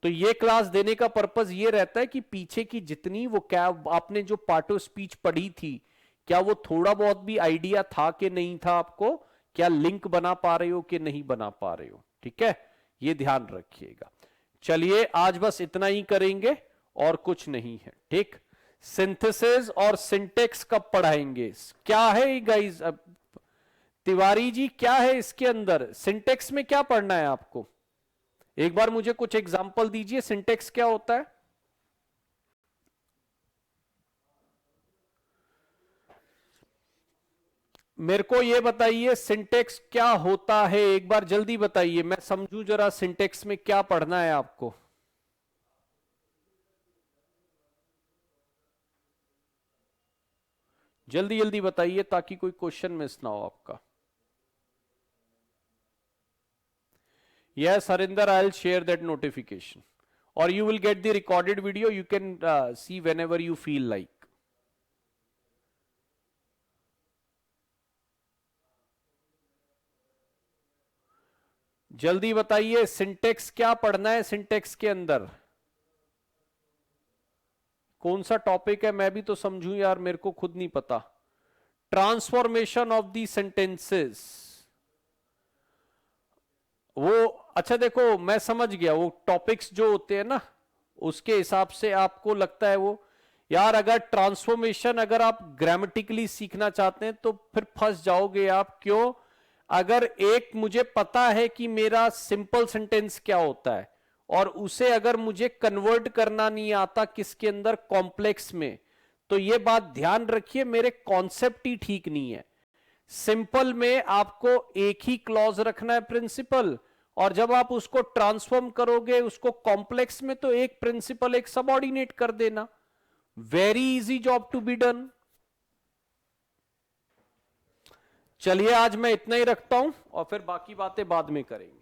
तो ये क्लास देने का पर्पस ये रहता है कि पीछे की जितनी वो क्या आपने जो पार्ट ऑफ स्पीच पढ़ी थी, क्या वो थोड़ा बहुत भी आइडिया था कि नहीं था आपको, क्या लिंक बना पा रहे हो कि नहीं बना पा रहे हो, ठीक है, ये ध्यान रखिएगा। चलिए आज बस इतना ही करेंगे और कुछ नहीं है, ठीक। सिंथेसिस और सिंटेक्स कब पढ़ाएंगे, क्या है गाइस, अब तिवारी जी क्या है इसके अंदर, सिंटेक्स में क्या पढ़ना है आपको, एक बार मुझे कुछ एग्जांपल दीजिए, सिंटेक्स क्या होता है। मेरे को ये बताइए सिंटेक्स क्या होता है, एक बार जल्दी बताइए, मैं समझूं जरा सिंटेक्स में क्या पढ़ना है आपको। जल्दी जल्दी बताइए ताकि कोई क्वेश्चन मिस ना हो आपका। Yes, Harinder, I'll share that notification. Or you will get the recorded video. You can see whenever you feel like. जल्दी बताइए सिंटेक्स क्या पढ़ना है, सिंटेक्स के अंदर कौन सा टॉपिक है, मैं भी तो समझूं यार, मेरे को खुद नहीं पता। ट्रांसफॉर्मेशन ऑफ दी सेंटेंसेस, वो अच्छा देखो मैं समझ गया, वो टॉपिक्स जो होते हैं ना उसके हिसाब से आपको लगता है वो, यार अगर ट्रांसफॉर्मेशन अगर आप ग्रामेटिकली सीखना चाहते हैं तो फिर फंस जाओगे आप। क्यों, अगर एक मुझे पता है कि मेरा सिंपल सेंटेंस क्या होता है और उसे अगर मुझे कन्वर्ट करना नहीं आता किसके अंदर, कॉम्प्लेक्स में, तो ये बात ध्यान रखिए मेरे कॉन्सेप्ट ही ठीक नहीं है। सिंपल में आपको एक ही क्लॉज रखना है प्रिंसिपल, और जब आप उसको ट्रांसफॉर्म करोगे उसको कॉम्प्लेक्स में तो एक प्रिंसिपल एक सबऑर्डिनेट कर देना, very easy job to be done. चलिए आज मैं इतना ही रखता हूं और फिर बाकी बातें बाद में करेंगे।